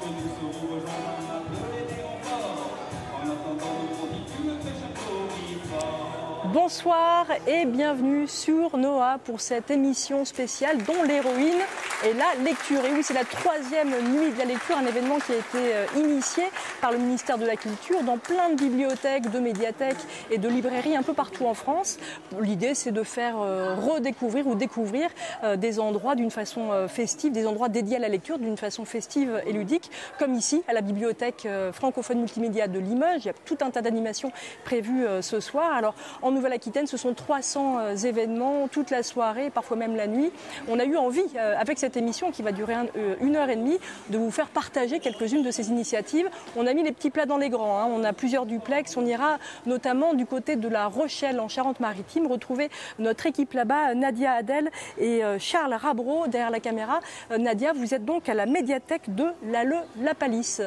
que nous serons rejoints dans la peur et des renforts. En attendant, nous continuons notre chapeau qui fort. Bonsoir et bienvenue sur Noah pour cette émission spéciale dont l'héroïne est la lecture. Et oui, c'est la 3e nuit de la lecture, un événement qui a été initié par le ministère de la Culture dans plein de bibliothèques, de médiathèques et de librairies un peu partout en France. L'idée, c'est de faire redécouvrir ou découvrir des endroits d'une façon festive, des endroits dédiés à la lecture d'une façon festive et ludique, comme ici à la bibliothèque francophone multimédia de Limoges. Il y a tout un tas d'animations prévues ce soir. Alors, en Nouvelle-Aquitaine, ce sont 300 événements toute la soirée, parfois même la nuit. On a eu envie, avec cette émission qui va durer 1h30, de vous faire partager quelques-unes de ces initiatives. On a mis les petits plats dans les grands, hein. On a plusieurs duplex. On ira notamment du côté de La Rochelle, en Charente-Maritime, retrouver notre équipe là-bas, Nadia Adel et Charles Rabreau derrière la caméra. Nadia, vous êtes donc à la médiathèque de La Palisse.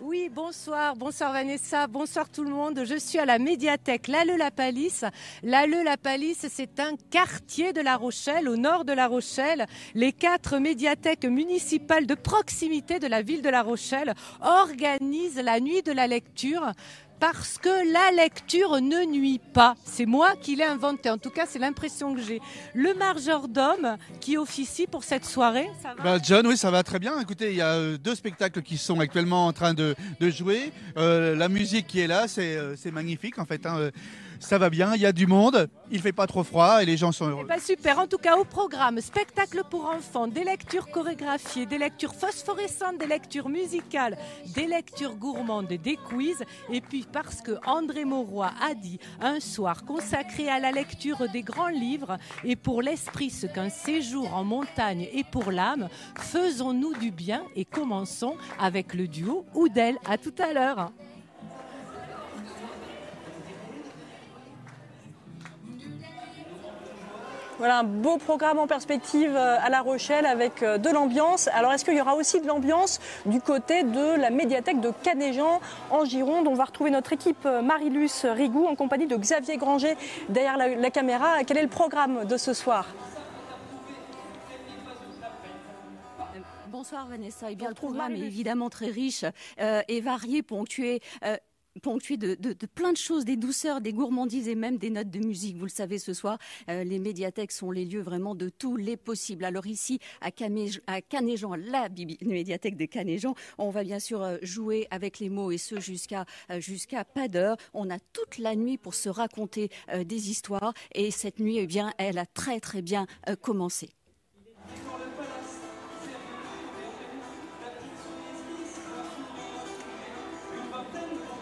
Oui, bonsoir Vanessa, bonsoir tout le monde. Je suis à la médiathèque La Palisse. La Palisse, c'est un quartier de La Rochelle, au nord de La Rochelle. Les 4 médiathèques municipales de proximité de la ville de La Rochelle organisent la nuit de la lecture. Parce que la lecture ne nuit pas. C'est moi qui l'ai inventé. En tout cas, c'est l'impression que j'ai. Le majordome qui officie pour cette soirée, ça va ? John, oui, ça va très bien. Écoutez, il y a 2 spectacles qui sont actuellement en train de jouer. La musique qui est là, c'est magnifique en fait, hein. Ça va bien, il y a du monde, il fait pas trop froid et les gens sont heureux. Super, en tout cas au programme, spectacle pour enfants, des lectures chorégraphiées, des lectures phosphorescentes, des lectures musicales, des lectures gourmandes, des quiz. Et puis parce que André Mauroy a dit un soir consacré à la lecture des grands livres et pour l'esprit ce qu'un séjour en montagne est pour l'âme, faisons-nous du bien et commençons avec le duo Oudel. À tout à l'heure. Voilà un beau programme en perspective à La Rochelle avec de l'ambiance. Alors est-ce qu'il y aura aussi de l'ambiance du côté de la médiathèque de Canéjan en Gironde? On va retrouver notre équipe Marie-Luce Rigou en compagnie de Xavier Granger derrière la caméra. Quel est le programme de ce soir? Bonsoir Vanessa. Eh bien, le programme est évidemment très riche et varié, ponctué de plein de choses, des douceurs, des gourmandises et même des notes de musique. Vous le savez, ce soir, les médiathèques sont les lieux vraiment de tous les possibles. Alors ici, à Canéjan, la médiathèque de Canéjan, on va bien sûr jouer avec les mots et ce jusqu'à pas d'heure. On a toute la nuit pour se raconter des histoires et cette nuit, eh bien, elle a très très bien commencé.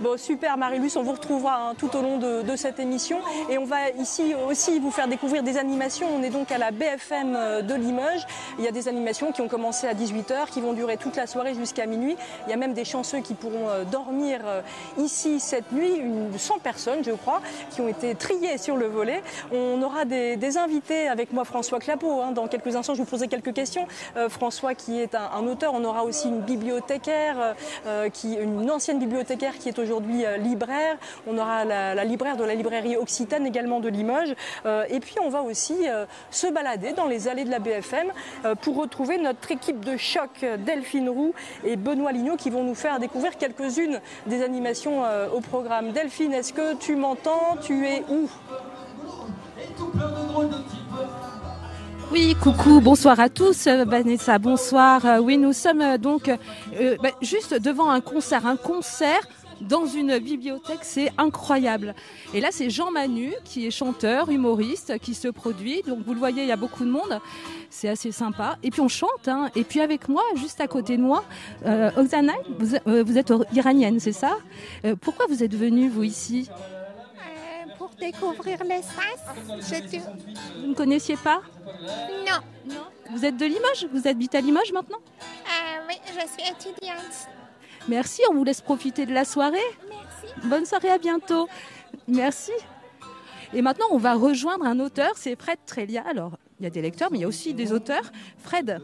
Bon, super Marie-Luce, on vous retrouvera tout au long de cette émission et on va ici aussi vous faire découvrir des animations. On est donc à la BFM de Limoges. Il y a des animations qui ont commencé à 18h, qui vont durer toute la soirée jusqu'à minuit. Il y a même des chanceux qui pourront dormir ici cette nuit, 100 personnes je crois, qui ont été triées sur le volet. On aura des invités avec moi, François Clapeau. Dans quelques instants, je vous poserai quelques questions. François qui est un auteur, on aura aussi une bibliothécaire, une ancienne bibliothécaire qui est aujourd'hui libraire. On aura la libraire de la librairie Occitane également de Limoges. Et puis on va aussi se balader dans les allées de la BFM pour retrouver notre équipe de choc, Delphine Roux et Benoît Lignot, qui vont nous faire découvrir quelques-unes des animations au programme. Delphine, est-ce que tu m'entends? Tu es où? Oui, coucou, bonsoir à tous, Vanessa, bonsoir. Oui, nous sommes donc juste devant un concert dans une bibliothèque, c'est incroyable. Et là, c'est Jean Manu, qui est chanteur, humoriste, qui se produit. Donc, vous le voyez, il y a beaucoup de monde. C'est assez sympa. Et puis, on chante. Et puis, avec moi, juste à côté de moi, Oksana, vous êtes iranienne, c'est ça? Pourquoi vous êtes venue, vous, ici? Pour découvrir l'espace. Vous ne connaissiez pas? Non. Vous êtes de Limoges? Vous habitez à Limoges maintenant? Oui, je suis étudiante. Merci, on vous laisse profiter de la soirée. Merci. Bonne soirée, à bientôt. Merci. Et maintenant, on va rejoindre un auteur, c'est Fred Trélia. Alors, il y a des lecteurs, mais il y a aussi des auteurs. Fred,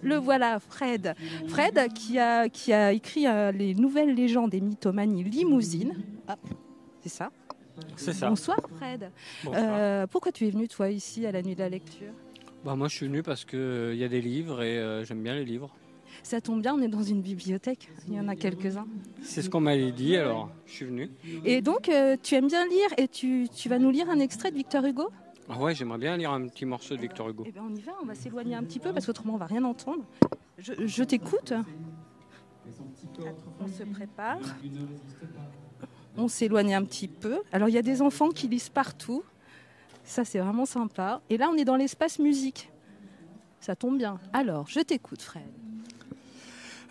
le voilà, Fred. Fred qui a écrit les nouvelles légendes et mythomanies Limousine. C'est ça? C'est ça. Bonsoir, Fred. Bonsoir. Pourquoi tu es venu, toi, ici, à la nuit de la lecture? Bah, moi, je suis venu parce qu'il y a des livres et j'aime bien les livres. Ça tombe bien, on est dans une bibliothèque, il y en a quelques-uns. C'est ce qu'on m'avait dit, alors je suis venu. Et donc, tu aimes bien lire et tu vas nous lire un extrait de Victor Hugo? Ah ouais, j'aimerais bien lire un petit morceau de Victor Hugo. Eh bien, on y va, on va s'éloigner un petit peu parce qu'autrement, on va rien entendre. Je t'écoute. On se prépare. On s'éloigne un petit peu. Alors, il y a des enfants qui lisent partout. Ça, c'est vraiment sympa. Et là, on est dans l'espace musique. Ça tombe bien. Alors, je t'écoute, Fred.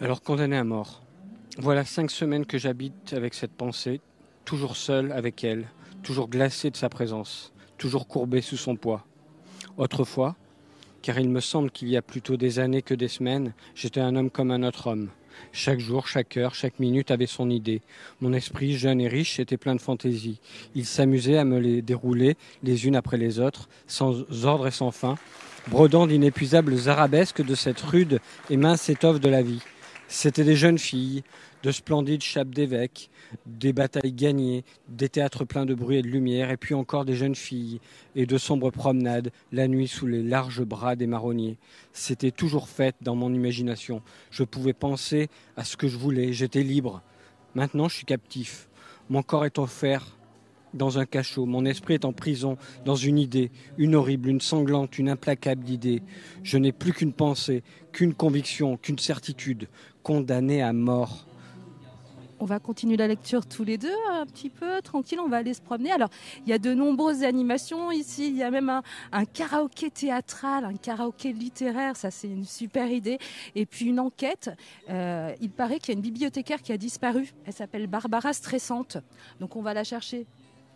Alors, condamné à mort. Voilà 5 semaines que j'habite avec cette pensée, toujours seul avec elle, toujours glacé de sa présence, toujours courbé sous son poids. Autrefois, car il me semble qu'il y a plutôt des années que des semaines, j'étais un homme comme un autre homme. Chaque jour, chaque heure, chaque minute avait son idée. Mon esprit, jeune et riche, était plein de fantaisie. Il s'amusait à me les dérouler les unes après les autres, sans ordre et sans fin, brodant d'inépuisables arabesques de cette rude et mince étoffe de la vie. C'étaient des jeunes filles, de splendides chapes d'évêques, des batailles gagnées, des théâtres pleins de bruit et de lumière, et puis encore des jeunes filles, et de sombres promenades, la nuit sous les larges bras des marronniers. C'était toujours fait dans mon imagination. Je pouvais penser à ce que je voulais, j'étais libre. Maintenant, je suis captif. Mon corps est offert dans un cachot, mon esprit est en prison, dans une idée, une horrible, une sanglante, une implacable idée. Je n'ai plus qu'une pensée, qu'une conviction, qu'une certitude, condamné à mort. On va continuer la lecture tous les deux, un petit peu, tranquille, on va aller se promener. Alors, il y a de nombreuses animations ici, il y a même un karaoké théâtral, un karaoké littéraire, ça c'est une super idée. Et puis une enquête, il paraît qu'il y a une bibliothécaire qui a disparu, elle s'appelle Barbara Stressante, donc on va la chercher.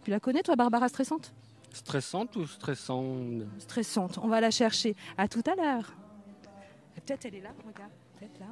Tu la connais toi, Barbara Stressante? Stressante ou stressante? Stressante, on va la chercher. À tout à l'heure. Peut-être elle est là, regarde, peut-être là.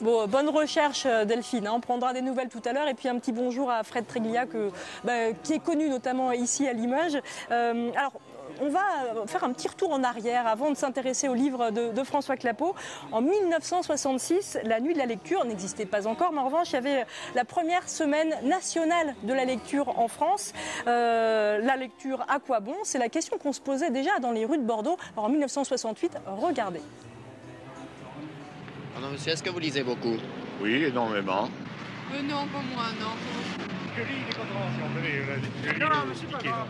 Bon, bonne recherche Delphine, hein. On prendra des nouvelles tout à l'heure et puis un petit bonjour à Fred Tréglia qui est connu notamment ici à Limoges. Alors on va faire un petit retour en arrière avant de s'intéresser au livre de François Clapeau. En 1966, la nuit de la lecture n'existait pas encore, mais en revanche il y avait la première semaine nationale de la lecture en France. La lecture à quoi bon? C'est la question qu'on se posait déjà dans les rues de Bordeaux. Alors en 1968, regardez. Alors, monsieur, est-ce que vous lisez beaucoup? Oui, énormément. Non, pas moi, non. Je lis les contraventions, Non, mais c'est pas grave.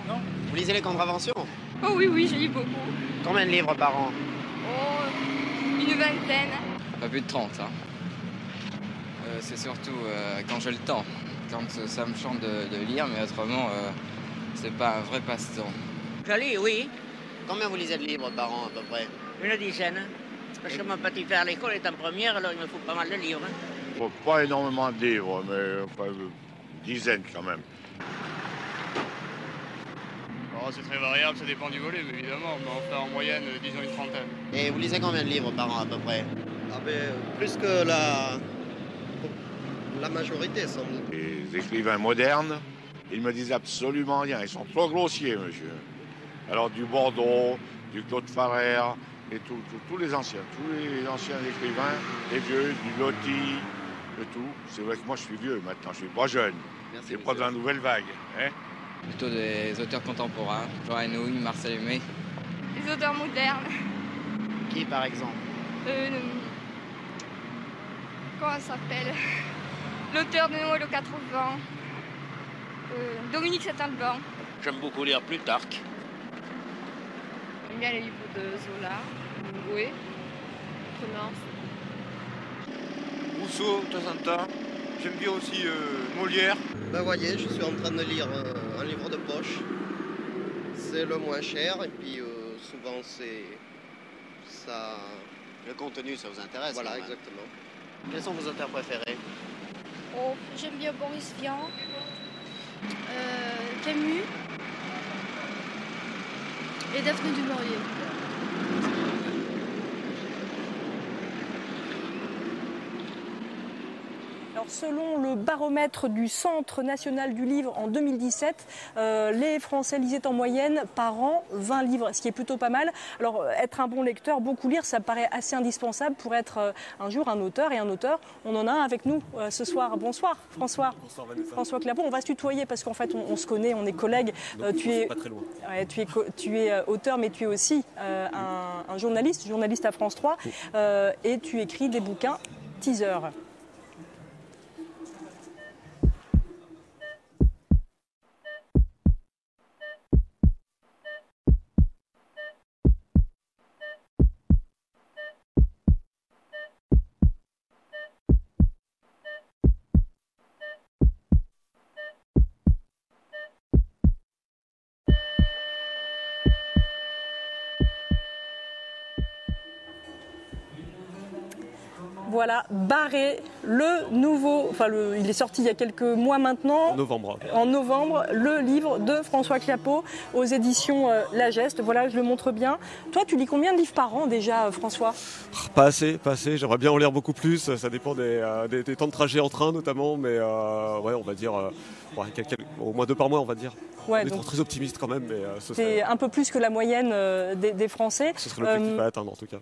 Non. Vous lisez les contraventions? Oh oui, je lis beaucoup. Combien de livres par an? Oh, une vingtaine. Pas plus de 30. Hein. C'est surtout quand j'ai le temps. Quand ça me chante de lire, mais autrement, c'est pas un vrai passe-temps. Je lis, oui. Combien vous lisez de livres par an, à peu près? Une dizaine. Parce que mon petit frère à l'école est en première, alors il me faut pas mal de livres. Pas énormément de livres, mais enfin, une dizaine quand même. Oh, c'est très variable, ça dépend du volume évidemment, mais on fait en moyenne, disons, une trentaine. Et vous lisez combien de livres par an, à peu près? Plus que la majorité, sans doute. Les écrivains modernes, ils me disent absolument rien. Ils sont trop grossiers, monsieur. Alors du Bordeaux, du Claude Farrer, et tous les anciens écrivains, les vieux, du Loti, de tout. C'est vrai que moi je suis vieux maintenant, je suis pas jeune. Je suis pas dans la nouvelle vague. Hein? Plutôt des auteurs contemporains, Jean Anouilh, Marcel Aimé. Les auteurs modernes. Qui par exemple? Comment ça s'appelle? L'auteur de Noël aux 80. Dominique Saint-Alban. J'aime beaucoup lire Plutarque. J'aime bien les livres de Zola. Oui. Autrement. Rousseau, de temps en temps. J'aime bien aussi Molière. Ben voyez, je suis en train de lire un livre de poche. C'est le moins cher et puis souvent c'est ça. Le contenu, ça vous intéresse? Voilà, quand même. exactement. Quels sont vos auteurs préférés? Oh, j'aime bien Boris Vian. Camus. Et Daphné du Maurier. Alors, selon le baromètre du Centre national du livre en 2017, les Français lisaient en moyenne par an 20 livres, ce qui est plutôt pas mal. Alors, être un bon lecteur, beaucoup lire, ça paraît assez indispensable pour être un jour un auteur. Et un auteur, on en a un avec nous ce soir. Bonsoir François. Bonsoir Vanessa. François Clapeau, on va se tutoyer parce qu'en fait on se connaît, on est collègues. Tu es, pas très loin. Ouais, tu es auteur, mais tu es aussi un journaliste à France 3, et tu écris des bouquins teaser. Voilà, Barré, le nouveau, il est sorti il y a quelques mois maintenant. En novembre, le livre de François Clapeau aux éditions La Geste. Voilà, je le montre bien. Toi, tu lis combien de livres par an déjà, François ? Pas assez. J'aimerais bien en lire beaucoup plus. Ça dépend des temps de trajet en train notamment, mais ouais, on va dire au moins 2 par mois, on va dire. Ouais, on est très optimiste quand même, mais c'est un peu plus que la moyenne des Français. Ce serait l'objectif à atteindre en tout cas.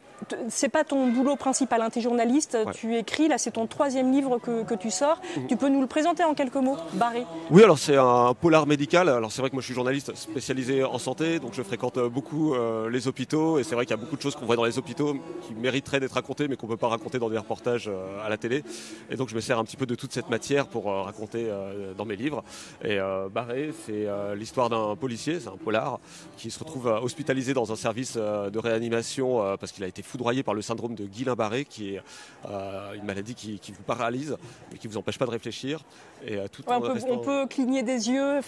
C'est pas ton boulot principal, hein, tu es journaliste, ouais. Tu écris, là c'est ton 3e livre que tu sors. Tu peux nous le présenter en quelques mots, Barré ? Oui, alors c'est un polar médical. Alors c'est vrai que moi je suis journaliste spécialisé en santé, donc je fréquente beaucoup les hôpitaux, et c'est vrai qu'il y a beaucoup de choses qu'on voit dans les hôpitaux qui mériteraient d'être racontées, mais qu'on ne peut pas raconter dans des reportages à la télé. Et donc je me sers un petit peu de toute cette matière pour raconter dans mes livres. Et Barré, c'est l'histoire d'un policier, c'est un polar, qui se retrouve hospitalisé dans un service de réanimation parce qu'il a été foudroyé par le syndrome de Guillain-Barré, qui est une maladie qui vous paralyse et qui ne vous empêche pas de réfléchir. Et, on peut cligner des yeux,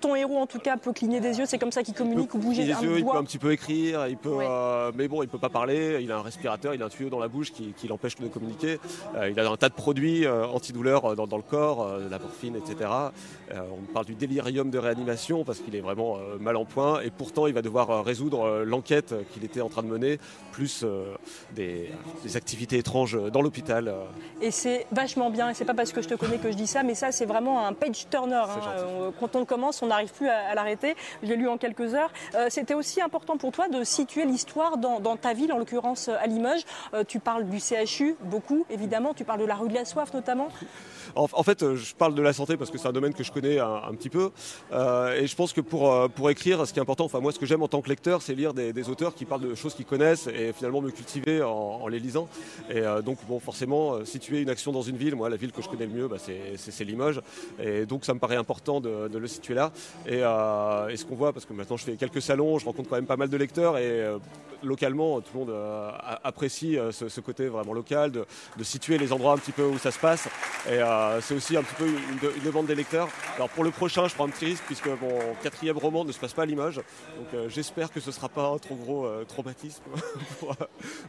ton héros en tout cas peut cligner des yeux, c'est comme ça qu'il communique ou bouger un doigt. Il peut un petit peu écrire, mais bon, il ne peut pas parler, il a un respirateur, il a un tuyau dans la bouche qui l'empêche de communiquer. Il a un tas de produits antidouleurs dans le corps, de la morphine, etc. On parle du délirium de réanimation parce qu'il est vraiment mal en point, et pourtant il va devoir résoudre l'enquête qu'il était en train de mener, plus des activités étranges dans l'hôpital. Et c'est vachement bien, et c'est pas parce que je te connais que je dis ça, mais ça c'est vraiment un page-turner. Quand on commence, on n'arrive plus à l'arrêter. Je l'ai lu en quelques heures. C'était aussi important pour toi de situer l'histoire dans ta ville, en l'occurrence à Limoges. Tu parles du CHU, beaucoup évidemment, tu parles de la rue de la Soif notamment. En fait, je parle de la santé parce que c'est un domaine que je connais un petit peu. Et je pense que pour écrire, ce qui est important, moi ce que j'aime en tant que lecteur, c'est lire des auteurs qui parlent de choses qu'ils connaissent et finalement me cultiver en les lisant. Et donc forcément, situer une action dans une ville, moi la ville que je connais le mieux, c'est Limoges. Et donc ça me paraît important de le situer là. Et ce qu'on voit, parce que maintenant je fais quelques salons, je rencontre quand même pas mal de lecteurs, et localement, tout le monde apprécie ce côté vraiment local, de situer les endroits un petit peu où ça se passe. Et c'est aussi un petit peu une demande des lecteurs. Alors pour le prochain, je prends un petit risque puisque mon 4e roman ne se passe pas à Limoges. Donc j'espère que ce ne sera pas un trop gros traumatisme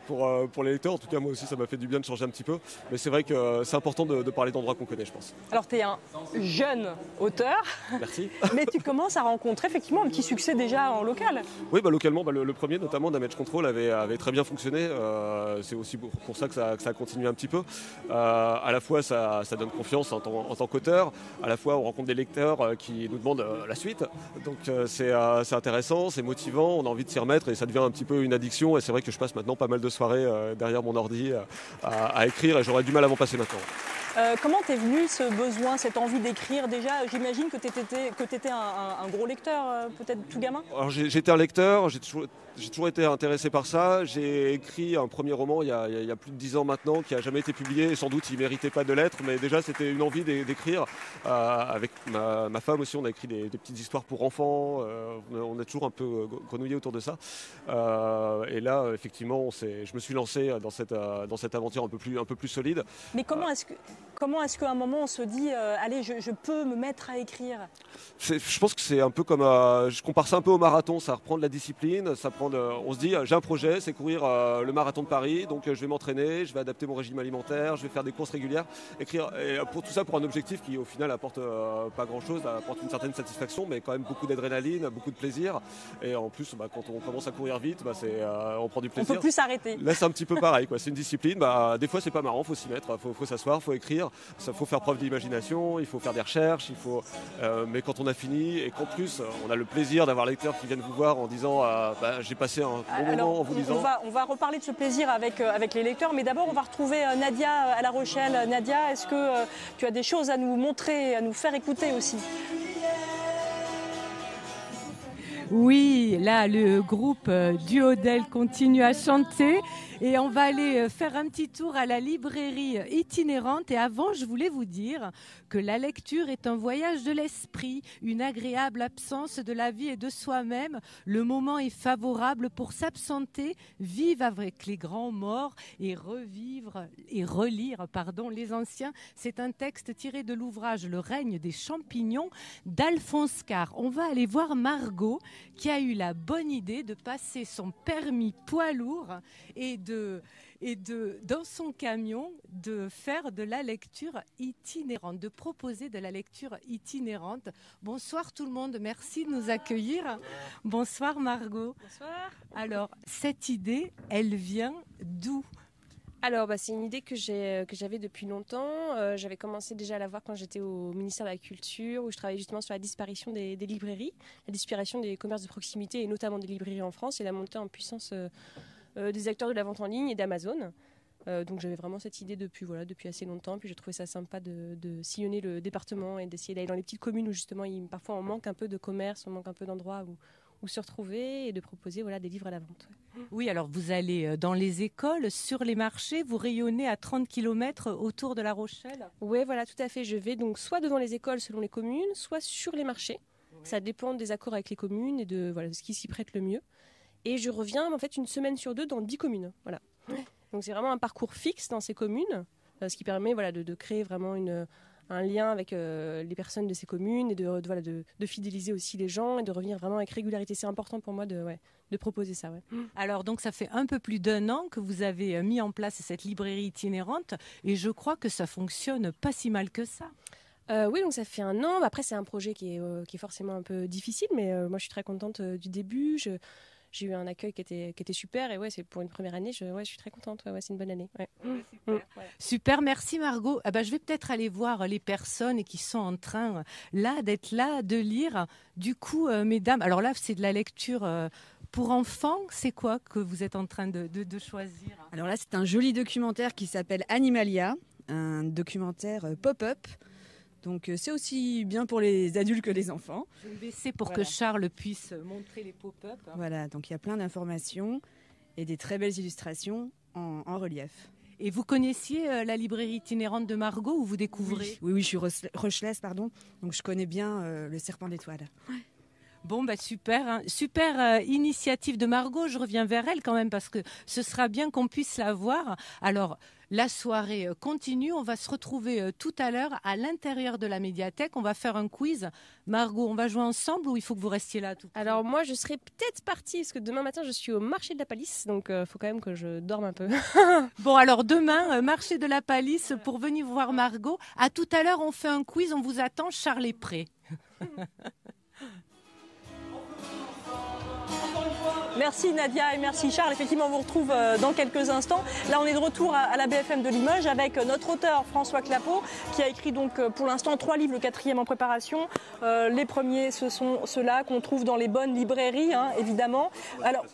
pour les lecteurs. En tout cas, moi aussi, ça m'a fait du bien de changer un petit peu. Mais c'est vrai que c'est important de parler d'endroits qu'on connaît, je pense. Alors tu es un jeune auteur. Merci. Mais tu commences à rencontrer effectivement un petit succès déjà en local. Oui, localement, le premier notamment, Damage Control, avait très bien fonctionné. C'est aussi pour ça que ça a continué un petit peu. À la fois, ça donne confiance en tant qu'auteur. À la fois, on rencontre des lecteurs qui nous demandent la suite. Donc c'est intéressant, c'est motivant, on a envie de s'y remettre et ça devient un petit peu une addiction. Et c'est vrai que je passe maintenant pas mal de soirées derrière mon ordi à écrire, et j'aurais du mal à m'en passer maintenant. Comment t'es venu ce besoin, cette envie d'écrire déjà? J'imagine que t'étais un gros lecteur, peut-être tout gamin. Alors j'étais un lecteur, j'ai toujours été intéressé par ça. J'ai écrit un premier roman il y a plus de 10 ans maintenant, qui n'a jamais été publié, et sans doute il ne méritait pas de l'être, mais déjà c'était une envie d'écrire. Avec ma femme aussi, on a écrit des petites histoires pour enfants, on a toujours un peu grenouillé autour de ça. Et là, effectivement, je me suis lancé dans cette aventure un peu plus solide. Mais comment est-ce qu'à un moment on se dit allez, je peux me mettre à écrire? Je pense que c'est un peu comme je compare ça un peu au marathon. Ça reprend de la discipline, ça prend on se dit, j'ai un projet, c'est courir le marathon de Paris, donc je vais m'entraîner, je vais adapter mon régime alimentaire, je vais faire des courses régulières, écrire, et pour tout ça pour un objectif qui au final apporte pas grand-chose, apporte une certaine satisfaction, mais quand même beaucoup d'adrénaline, beaucoup de plaisir. Et en plus, quand on commence à courir vite, on prend du plaisir. On peut plus s'arrêter. Là, c'est un petit peu pareil, quoi. C'est une discipline. Des fois, c'est pas marrant, faut s'y mettre, faut s'asseoir, faut écrire, faut faire preuve d'imagination, il faut faire des recherches, mais quand on a fini et qu'en plus on a le plaisir d'avoir les lecteurs qui viennent vous voir en disant j'ai passé un bon moment en vous lisant. On va reparler de ce plaisir avec les lecteurs, mais d'abord on va retrouver Nadia à La Rochelle. Nadia, est-ce que tu as des choses à nous montrer, à nous faire écouter aussi ? Oui, là, le groupe Duodel continue à chanter et on va aller faire un petit tour à la librairie itinérante. Et avant, je voulais vous dire que la lecture est un voyage de l'esprit, une agréable absence de la vie et de soi-même. Le moment est favorable pour s'absenter, vivre avec les grands morts et relire les anciens. C'est un texte tiré de l'ouvrage Le règne des champignons d'Alphonse Karr. On va aller voir Margot, qui a eu la bonne idée de passer son permis poids lourd et dans son camion, de faire de la lecture itinérante, de proposer de la lecture itinérante. Bonsoir tout le monde, merci de nous accueillir. Bonsoir Margot. Bonsoir. Alors, cette idée, elle vient d'où ? Alors, c'est une idée que j'avais depuis longtemps. J'avais commencé déjà à la voir quand j'étais au ministère de la Culture, où je travaillais justement sur la disparition des librairies, la disparition des commerces de proximité et notamment des librairies en France et la montée en puissance des acteurs de la vente en ligne et d'Amazon. Donc j'avais vraiment cette idée depuis assez longtemps. Puis j'ai trouvé ça sympa de sillonner le département et d'essayer d'aller dans les petites communes où justement parfois on manque un peu de commerce, on manque un peu d'endroits où se retrouver et de proposer des livres à la vente. Oui, alors vous allez dans les écoles, sur les marchés, vous rayonnez à 30 km autour de La Rochelle ? Oui, voilà, tout à fait. Je vais donc soit devant les écoles selon les communes, soit sur les marchés. Oui. Ça dépend des accords avec les communes et de ce qui s'y prête le mieux. Et je reviens en fait une semaine sur 2 dans 10 communes. Voilà. Donc c'est vraiment un parcours fixe dans ces communes, ce qui permet de créer vraiment un lien avec les personnes de ces communes et de fidéliser aussi les gens et de revenir vraiment avec régularité. C'est important pour moi de proposer ça. Ouais. Alors donc ça fait un peu plus d'1 an que vous avez mis en place cette librairie itinérante et je crois que ça fonctionne pas si mal que ça. Oui, donc ça fait 1 an. Après c'est un projet qui est forcément un peu difficile, mais moi je suis très contente du début. J'ai eu un accueil qui était super et c'est pour une première année, je suis très contente. C'est une bonne année. Ouais. Super, merci Margot. Je vais peut-être aller voir les personnes qui sont en train d'être là, de lire. Du coup, mesdames, alors là c'est de la lecture pour enfants. C'est quoi que vous êtes en train de choisir ? Alors là c'est un joli documentaire qui s'appelle Animalia, un documentaire pop-up. Donc c'est aussi bien pour les adultes que les enfants. Je vais baisser pour que Charles puisse montrer les pop-up. Voilà, donc il y a plein d'informations et des très belles illustrations en relief. Et vous connaissiez la librairie itinérante de Margot ou vous découvrez ? Oui, je suis rochelaise, donc je connais bien le Serpent d'étoiles. Ouais. Bon, super, super initiative de Margot. Je reviens vers elle quand même parce que ce sera bien qu'on puisse la voir. Alors, la soirée continue. On va se retrouver tout à l'heure à l'intérieur de la médiathèque. On va faire un quiz. Margot, on va jouer ensemble ou il faut que vous restiez là tout ? Alors moi, je serai peut-être partie parce que demain matin, je suis au marché de la Palisse. Donc, il faut quand même que je dorme un peu. Bon, alors demain, marché de la Palisse pour venir voir Margot. À tout à l'heure, on fait un quiz. On vous attend. Charles est prêt. Merci Nadia et merci Charles. Effectivement, on vous retrouve dans quelques instants. Là, on est de retour à la BFM de Limoges avec notre auteur François Clapeau qui a écrit donc pour l'instant 3 livres, le 4e en préparation. Les premiers, ce sont ceux-là qu'on trouve dans les bonnes librairies, évidemment. Alors,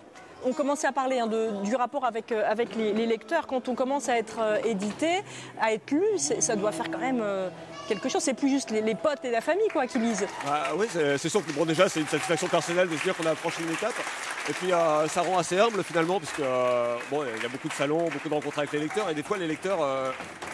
on commençait à parler du rapport avec les lecteurs. Quand on commence à être édité, à être lu, ça doit faire quand même quelque chose. C'est plus juste les potes et la famille qui lisent. Oui, c'est sûr que déjà c'est une satisfaction personnelle de se dire qu'on a franchi une étape. Et puis ça rend assez humble finalement parce que il y a beaucoup de salons, beaucoup de rencontres avec les lecteurs et des fois les lecteurs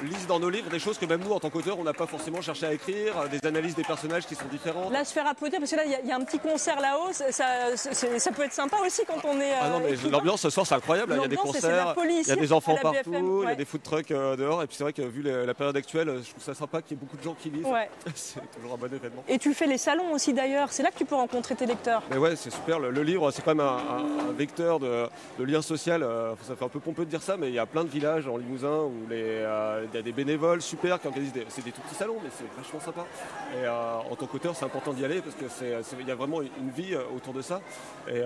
lisent dans nos livres des choses que même nous en tant qu'auteurs on n'a pas forcément cherché à écrire, des analyses des personnages qui sont différentes. Là, se faire applaudir parce que là il y a un petit concert là-haut, ça peut être sympa aussi quand on est. Ah non mais l'ambiance ce soir c'est incroyable, il y a des concerts, il y a des enfants partout, il y a des food trucks dehors et puis c'est vrai que vu la période actuelle, je trouve ça sympa qu'il y ait beaucoup de gens qui lisent. Ouais. C'est toujours un bon événement. Et tu fais les salons aussi d'ailleurs, c'est là que tu peux rencontrer tes lecteurs. Mais ouais, c'est super, le livre c'est quand même un vecteur de lien social. Ça fait un peu pompeux de dire ça, mais il y a plein de villages en Limousin où il y a des bénévoles super qui organisent c'est des tout petits salons, mais c'est vachement sympa. Et en tant qu'auteur, c'est important d'y aller parce que il y a vraiment une vie autour de ça. Et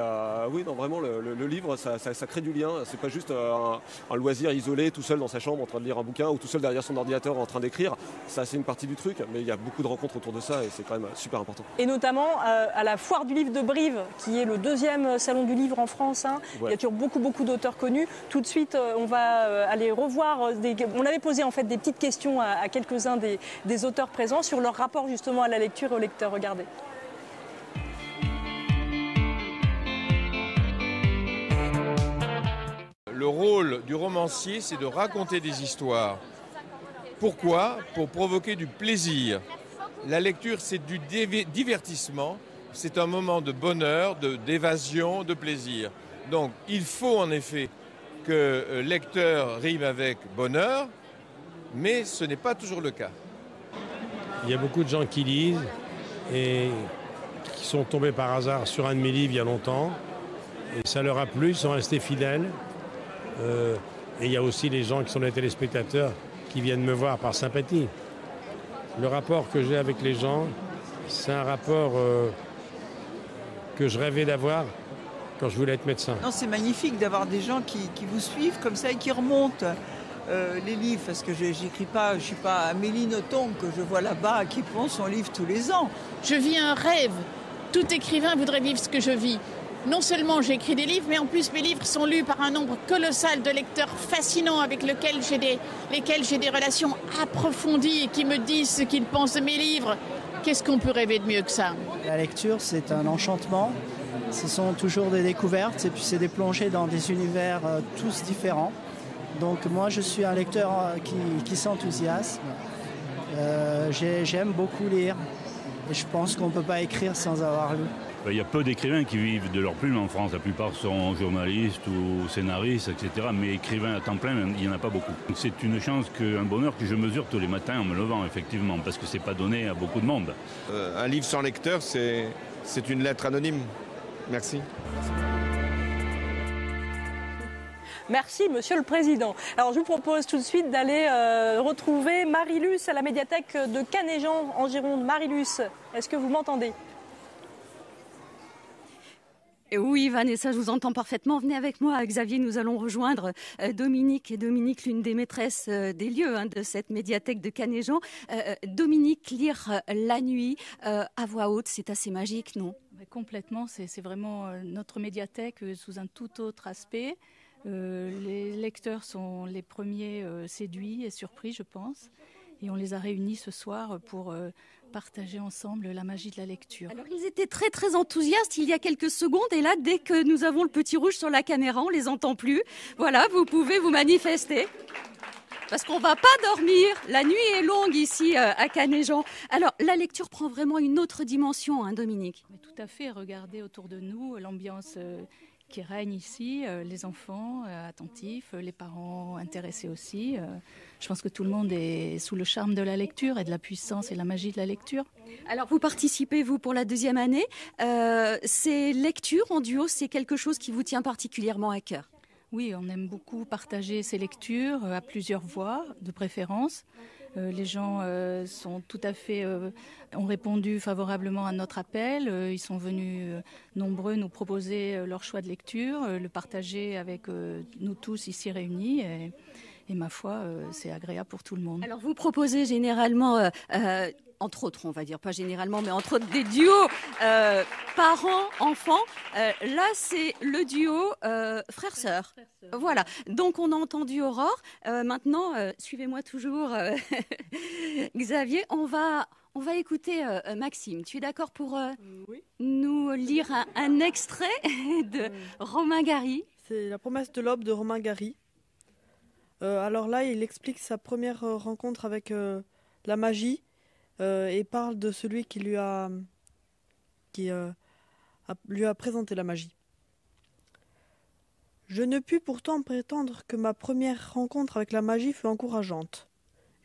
oui, non, vraiment, le livre, ça crée du lien. C'est pas juste un loisir isolé, tout seul dans sa chambre en train de lire un bouquin ou tout seul derrière son ordinateur en train d'écrire. Ça, c'est une partie du truc, mais il y a beaucoup de rencontres autour de ça et c'est quand même super important. Et notamment à la Foire du Livre de Brive, qui est le 2e salon du livre en France. Hein. Ouais. Il y a toujours beaucoup d'auteurs connus. Tout de suite, on va aller revoir. On avait posé en fait des petites questions à quelques-uns des auteurs présents sur leur rapport justement à la lecture et au lecteur. Regardez. Le rôle du romancier, c'est de raconter des histoires. Pourquoi ? Pour provoquer du plaisir. La lecture, c'est du divertissement. C'est un moment de bonheur, d'évasion, de plaisir. Donc, il faut en effet que lecteur rime avec bonheur, mais ce n'est pas toujours le cas. Il y a beaucoup de gens qui lisent et qui sont tombés par hasard sur un de mes livres il y a longtemps. Et ça leur a plu, ils sont restés fidèles. Et il y a aussi les gens qui sont des téléspectateurs qui viennent me voir par sympathie. Le rapport que j'ai avec les gens, c'est un rapport que je rêvais d'avoir quand je voulais être médecin. Non, c'est magnifique d'avoir des gens qui vous suivent comme ça et qui remontent les livres. Parce que j'écris pas, je suis pas Amélie Nothomb que je vois là-bas qui pond son livre tous les ans. Je vis un rêve. Tout écrivain voudrait vivre ce que je vis. Non seulement j'écris des livres, mais en plus mes livres sont lus par un nombre colossal de lecteurs fascinants avec lesquels j'ai des relations approfondies et qui me disent ce qu'ils pensent de mes livres. Qu'est-ce qu'on peut rêver de mieux que ça ? La lecture, c'est un enchantement. Ce sont toujours des découvertes et puis c'est des plongées dans des univers tous différents. Donc moi, je suis un lecteur qui s'enthousiasme. J'aime beaucoup lire et je pense qu'on ne peut pas écrire sans avoir lu. Il y a peu d'écrivains qui vivent de leur plume en France. La plupart sont journalistes ou scénaristes, etc. Mais écrivains à temps plein, il n'y en a pas beaucoup. C'est une chance, un bonheur que je mesure tous les matins en me levant, effectivement, parce que ce n'est pas donné à beaucoup de monde. Un livre sans lecteur, c'est une lettre anonyme. Merci. Merci, Monsieur le Président. Alors, je vous propose tout de suite d'aller retrouver Marie-Luce à la médiathèque de Canéjan, en Gironde. Marie-Luce, est-ce que vous m'entendez ? Oui, Vanessa, je vous entends parfaitement. Venez avec moi, Xavier, nous allons rejoindre Dominique. Et Dominique, l'une des maîtresses des lieux de cette médiathèque de Canéjan. Dominique, lire la nuit à voix haute, c'est assez magique, non ? Complètement, c'est vraiment notre médiathèque sous un tout autre aspect. Les lecteurs sont les premiers séduits et surpris, je pense. Et on les a réunis ce soir pour partager ensemble la magie de la lecture. Alors ils étaient très enthousiastes il y a quelques secondes et là dès que nous avons le petit rouge sur la caméra, on les entend plus. Voilà, vous pouvez vous manifester. Parce qu'on va pas dormir, la nuit est longue ici à Canéjan. Alors la lecture prend vraiment une autre dimension, hein, Dominique. Mais tout à fait, regardez autour de nous l'ambiance qui règne ici, les enfants attentifs, les parents intéressés aussi. Je pense que tout le monde est sous le charme de la lecture et de la puissance et la magie de la lecture. Alors vous participez, vous, pour la 2e année. Ces lectures en duo, c'est quelque chose qui vous tient particulièrement à cœur ? Oui, on aime beaucoup partager ces lectures à plusieurs voix, de préférence. Les gens sont tout à fait ont répondu favorablement à notre appel. Ils sont venus nombreux nous proposer leur choix de lecture, le partager avec nous tous ici réunis. Et ma foi, c'est agréable pour tout le monde. Alors vous proposez généralement, entre autres, on va dire, pas généralement, mais entre autres des duos parents-enfants. Là, c'est le duo frère-sœur. Voilà, donc on a entendu Aurore. Maintenant, suivez-moi toujours, Xavier, on va écouter Maxime. Tu es d'accord pour nous lire un extrait de Romain Gary ? C'est La promesse de l'aube de Romain Gary. Alors là, il explique sa première rencontre avec la magie et parle de celui qui lui a présenté la magie. Je ne pus pourtant prétendre que ma première rencontre avec la magie fut encourageante.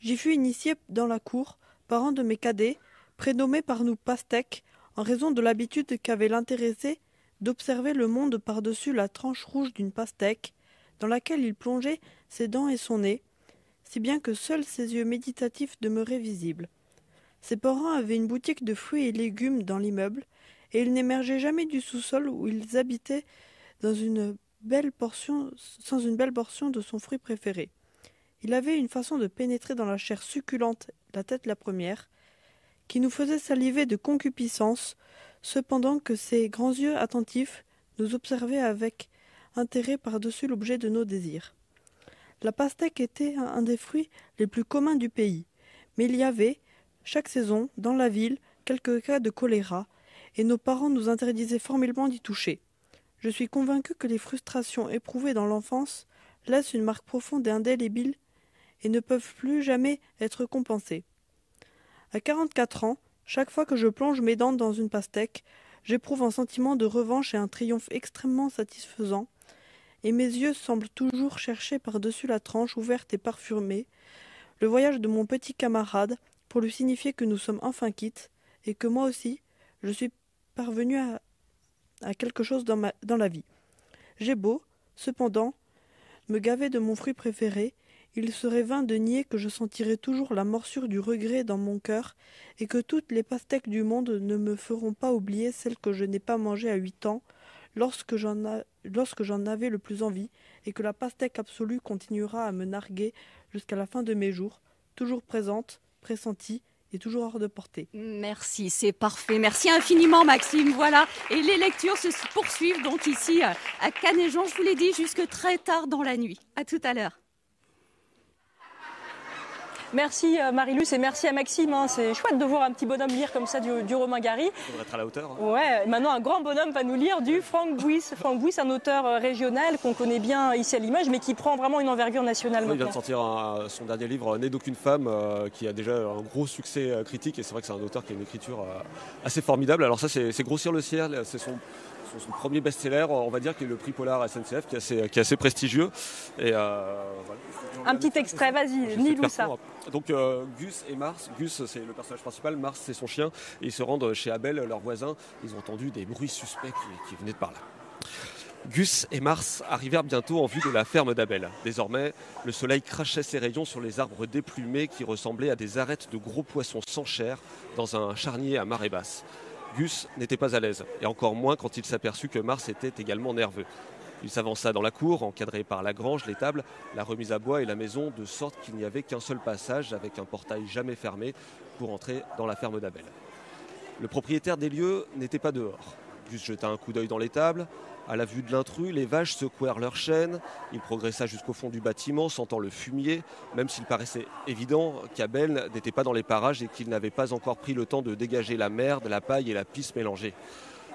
J'y fus initié dans la cour par un de mes cadets, prénommé par nous Pastèque, en raison de l'habitude qu'avait l'intéressé d'observer le monde par-dessus la tranche rouge d'une pastèque, dans laquelle il plongeait ses dents et son nez, si bien que seuls ses yeux méditatifs demeuraient visibles. Ses parents avaient une boutique de fruits et légumes dans l'immeuble, et ils n'émergeaient jamais du sous-sol où ils habitaient sans une belle portion de son fruit préféré. Il avait une façon de pénétrer dans la chair succulente, la tête la première, qui nous faisait saliver de concupiscence, cependant que ses grands yeux attentifs nous observaient avec intérêt par-dessus l'objet de nos désirs. La pastèque était un des fruits les plus communs du pays, mais il y avait, chaque saison, dans la ville, quelques cas de choléra, et nos parents nous interdisaient formellement d'y toucher. Je suis convaincu que les frustrations éprouvées dans l'enfance laissent une marque profonde et indélébile et ne peuvent plus jamais être compensées. À 44 ans, chaque fois que je plonge mes dents dans une pastèque, j'éprouve un sentiment de revanche et un triomphe extrêmement satisfaisant, et mes yeux semblent toujours chercher par-dessus la tranche ouverte et parfumée le voyage de mon petit camarade pour lui signifier que nous sommes enfin quittes et que moi aussi, je suis parvenu à quelque chose dans la vie. J'ai beau, cependant, me gaver de mon fruit préféré, il serait vain de nier que je sentirai toujours la morsure du regret dans mon cœur et que toutes les pastèques du monde ne me feront pas oublier celle que je n'ai pas mangée à 8 ans lorsque j'en avais le plus envie et que la pastèque absolue continuera à me narguer jusqu'à la fin de mes jours, toujours présente, pressentie et toujours hors de portée. Merci, c'est parfait. Merci infiniment Maxime. Voilà, et les lectures se poursuivent donc ici à Canet-Jean, je vous l'ai dit, jusque très tard dans la nuit. À tout à l'heure. Merci Marie-Luce et merci à Maxime. C'est chouette de voir un petit bonhomme lire comme ça du Romain Gary. Il faudrait être à la hauteur. Ouais, maintenant un grand bonhomme va nous lire du Franck Bouys. Franck Bouys, un auteur régional qu'on connaît bien ici à Limoges, mais qui prend vraiment une envergure nationale maintenant. Il vient de sortir son dernier livre, Né d'aucune femme, qui a déjà un gros succès critique. Et c'est vrai que c'est un auteur qui a une écriture assez formidable. Alors ça, c'est grossir le ciel, c'est son premier best-seller, on va dire, qui est le prix Polar SNCF, qui est assez prestigieux. Et, voilà. Un petit extrait, vas-y, lis-nous ça. Donc Gus et Mars, Gus c'est le personnage principal, Mars c'est son chien, et ils se rendent chez Abel, leur voisin. Ils ont entendu des bruits suspects qui venaient de par là. Gus et Mars arrivèrent bientôt en vue de la ferme d'Abel. Désormais, le soleil crachait ses rayons sur les arbres déplumés qui ressemblaient à des arêtes de gros poissons sans chair dans un charnier à marée basse. Gus n'était pas à l'aise, et encore moins quand il s'aperçut que Mars était également nerveux. Il s'avança dans la cour, encadré par la grange, l'étable, la remise à bois et la maison, de sorte qu'il n'y avait qu'un seul passage avec un portail jamais fermé pour entrer dans la ferme d'Abel. Le propriétaire des lieux n'était pas dehors. Gus jeta un coup d'œil dans l'étable. À la vue de l'intrus, les vaches secouèrent leurs chaînes. Il progressa jusqu'au fond du bâtiment, sentant le fumier, même s'il paraissait évident qu'Abel n'était pas dans les parages et qu'il n'avait pas encore pris le temps de dégager la merde, la paille et la pisse mélangées.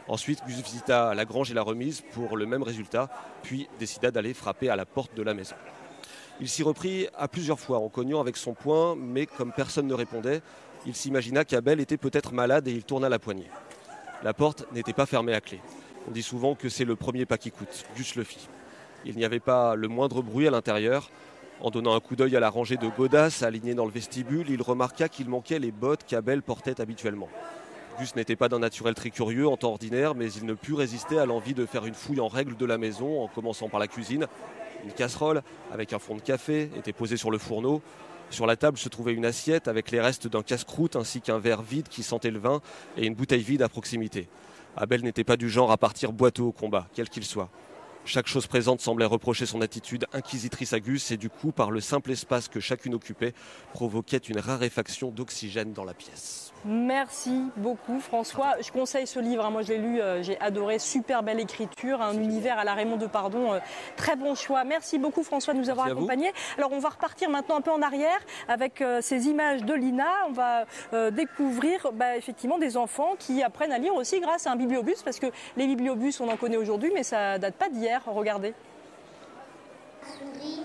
Ensuite, Gus visita la grange et la remise pour le même résultat, puis décida d'aller frapper à la porte de la maison. Il s'y reprit à plusieurs fois en cognant avec son poing, mais comme personne ne répondait, il s'imagina qu'Abel était peut-être malade et il tourna la poignée. La porte n'était pas fermée à clé. On dit souvent que c'est le premier pas qui coûte. Gus le fit. Il n'y avait pas le moindre bruit à l'intérieur. En donnant un coup d'œil à la rangée de godasses alignées dans le vestibule, il remarqua qu'il manquait les bottes qu'Abel portait habituellement. Gus n'était pas d'un naturel très curieux en temps ordinaire, mais il ne put résister à l'envie de faire une fouille en règle de la maison, en commençant par la cuisine. Une casserole avec un fond de café était posée sur le fourneau. Sur la table se trouvait une assiette avec les restes d'un casse-croûte ainsi qu'un verre vide qui sentait le vin et une bouteille vide à proximité. Abel n'était pas du genre à partir boiteux au combat, quel qu'il soit. Chaque chose présente semblait reprocher son attitude inquisitrice à Gus et du coup, par le simple espace que chacune occupait, provoquait une raréfaction d'oxygène dans la pièce. Merci beaucoup François. Je conseille ce livre, moi je l'ai lu, j'ai adoré, super belle écriture, un univers à la Raymond Depardon, très bon choix. Merci beaucoup François de nous avoir accompagnés. Alors on va repartir maintenant un peu en arrière avec ces images de Lina. On va découvrir effectivement des enfants qui apprennent à lire aussi grâce à un bibliobus, parce que les bibliobus on en connaît aujourd'hui mais ça date pas d'hier, regardez. Souris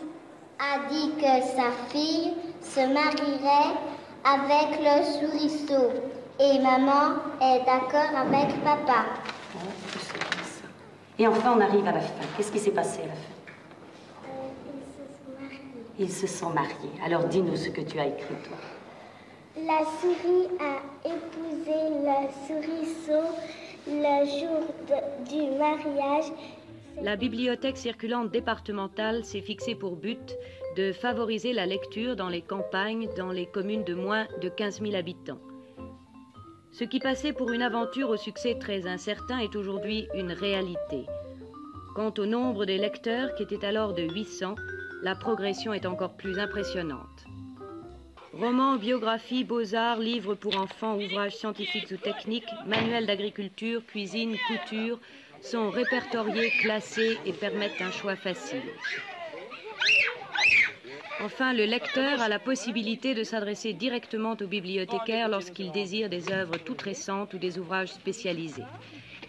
a dit que sa fille se marierait avec le souriceau. Et maman est d'accord avec papa. Et enfin, on arrive à la fin. Qu'est-ce qui s'est passé à la fin? Ils se sont mariés. Alors, dis-nous ce que tu as écrit, toi. La souris a épousé le souriceau le jour du mariage. La bibliothèque circulante départementale s'est fixée pour but de favoriser la lecture dans les campagnes, dans les communes de moins de 15 000 habitants. Ce qui passait pour une aventure au succès très incertain est aujourd'hui une réalité. Quant au nombre des lecteurs, qui était alors de 800, la progression est encore plus impressionnante. Romans, biographies, beaux-arts, livres pour enfants, ouvrages scientifiques ou techniques, manuels d'agriculture, cuisine, couture, sont répertoriés, classés et permettent un choix facile. Enfin, le lecteur a la possibilité de s'adresser directement au bibliothécaire lorsqu'il désire des œuvres toutes récentes ou des ouvrages spécialisés.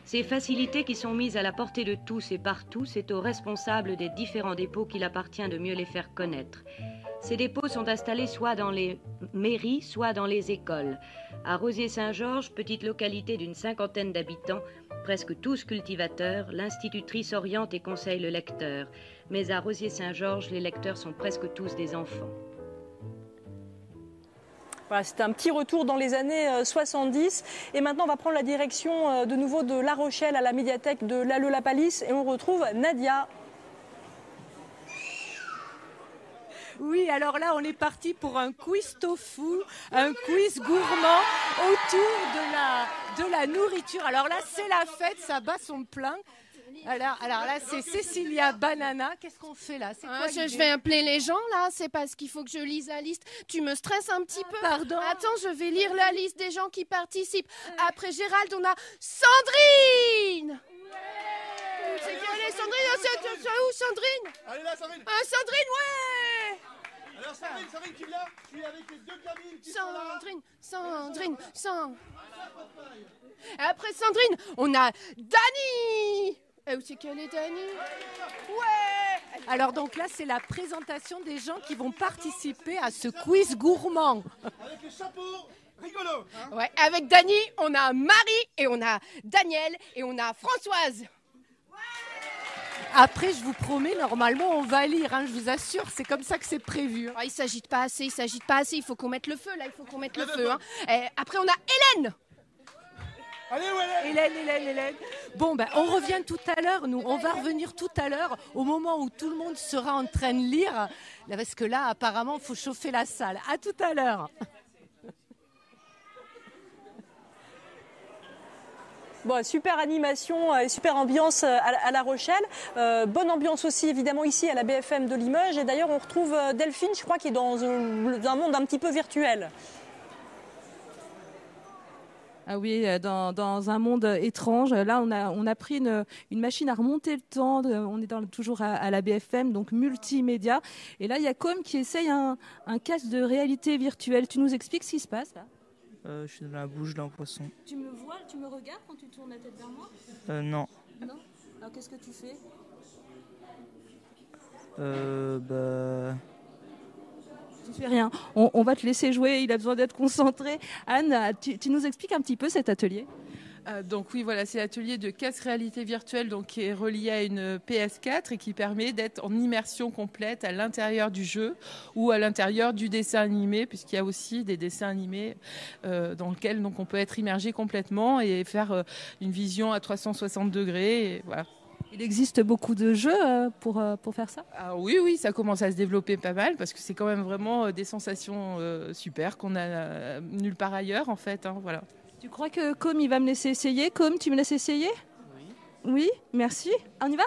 Ces facilités qui sont mises à la portée de tous et partout, c'est aux responsables des différents dépôts qu'il appartient de mieux les faire connaître. Ces dépôts sont installés soit dans les mairies, soit dans les écoles. À Rosier-Saint-Georges, petite localité d'une 50aine d'habitants, presque tous cultivateurs, l'institutrice oriente et conseille le lecteur. Mais à Rosier-Saint-Georges, les lecteurs sont presque tous des enfants. Voilà, c'était un petit retour dans les années 70. Et maintenant, on va prendre la direction de nouveau de La Rochelle à la médiathèque de Lalleux-la-Palisse. Et on retrouve Nadia. Oui, alors là, on est parti pour un quiz tofu, un quiz gourmand autour de la nourriture. Alors là, c'est la fête, ça bat son plein. Alors là, c'est Cécilia Banana. Qu'est-ce qu'on fait là? Je vais appeler les gens là, c'est parce qu'il faut que je lise la liste. Tu me stresses un petit peu. Pardon. Attends, je vais lire la liste des gens qui participent. Après Gérald, on a Sandrine. C'est qui elle est, Sandrine? C'est où Sandrine? Allez là, Sandrine. Sandrine, ouais. Alors Sandrine, tu viens? Je suis avec les deux gamines qui sont là. Sandrine. Après Sandrine, on a Dani. Où c'est qu'elle est, Dani? Ouais. Alors donc là, c'est la présentation des gens qui vont participer à ce quiz gourmand. Avec les chapeaux, rigolo. Hein? Ouais, avec Dani, on a Marie et on a Daniel et on a Françoise. Après, je vous promets, normalement, on va lire, hein, je vous assure, c'est comme ça que c'est prévu. Il s'agite pas assez, il faut qu'on mette le feu, là, il faut qu'on mette le feu. Hein. Après, on a Hélène. Allez, où Hélène. Bon, on revient tout à l'heure, nous, on va revenir tout à l'heure, au moment où tout le monde sera en train de lire, là, parce que là, apparemment, il faut chauffer la salle. À tout à l'heure. Bon, super animation et super ambiance à La Rochelle. Bonne ambiance aussi évidemment ici à la BFM de Limoges. Et d'ailleurs on retrouve Delphine, je crois, qui est dans un monde un petit peu virtuel. Ah oui, dans un monde étrange. Là, on a pris une machine à remonter le temps. On est toujours à la BFM, donc multimédia. Et là, il y a Com qui essaye un casque de réalité virtuelle. Tu nous expliques ce qui se passe là? Je suis dans la bouche d'un poisson. Tu me vois, tu me regardes quand tu tournes la tête vers moi? Non. Non? Alors qu'est-ce que tu fais? Tu fais rien. On va te laisser jouer, il a besoin d'être concentré. Anne, tu nous expliques un petit peu cet atelier? Donc oui, voilà, c'est l'atelier de casque réalité virtuelle donc, qui est relié à une PS4 et qui permet d'être en immersion complète à l'intérieur du jeu ou à l'intérieur du dessin animé, puisqu'il y a aussi des dessins animés dans lesquels donc, on peut être immergé complètement et faire une vision à 360 degrés. Et voilà. Il existe beaucoup de jeux pour faire ça? Oui, ça commence à se développer pas mal parce que c'est quand même vraiment des sensations super qu'on a nulle part ailleurs en fait. Hein, voilà. Tu crois que Com, il va me laisser essayer? Com, tu me laisses essayer? Oui, merci. On y va?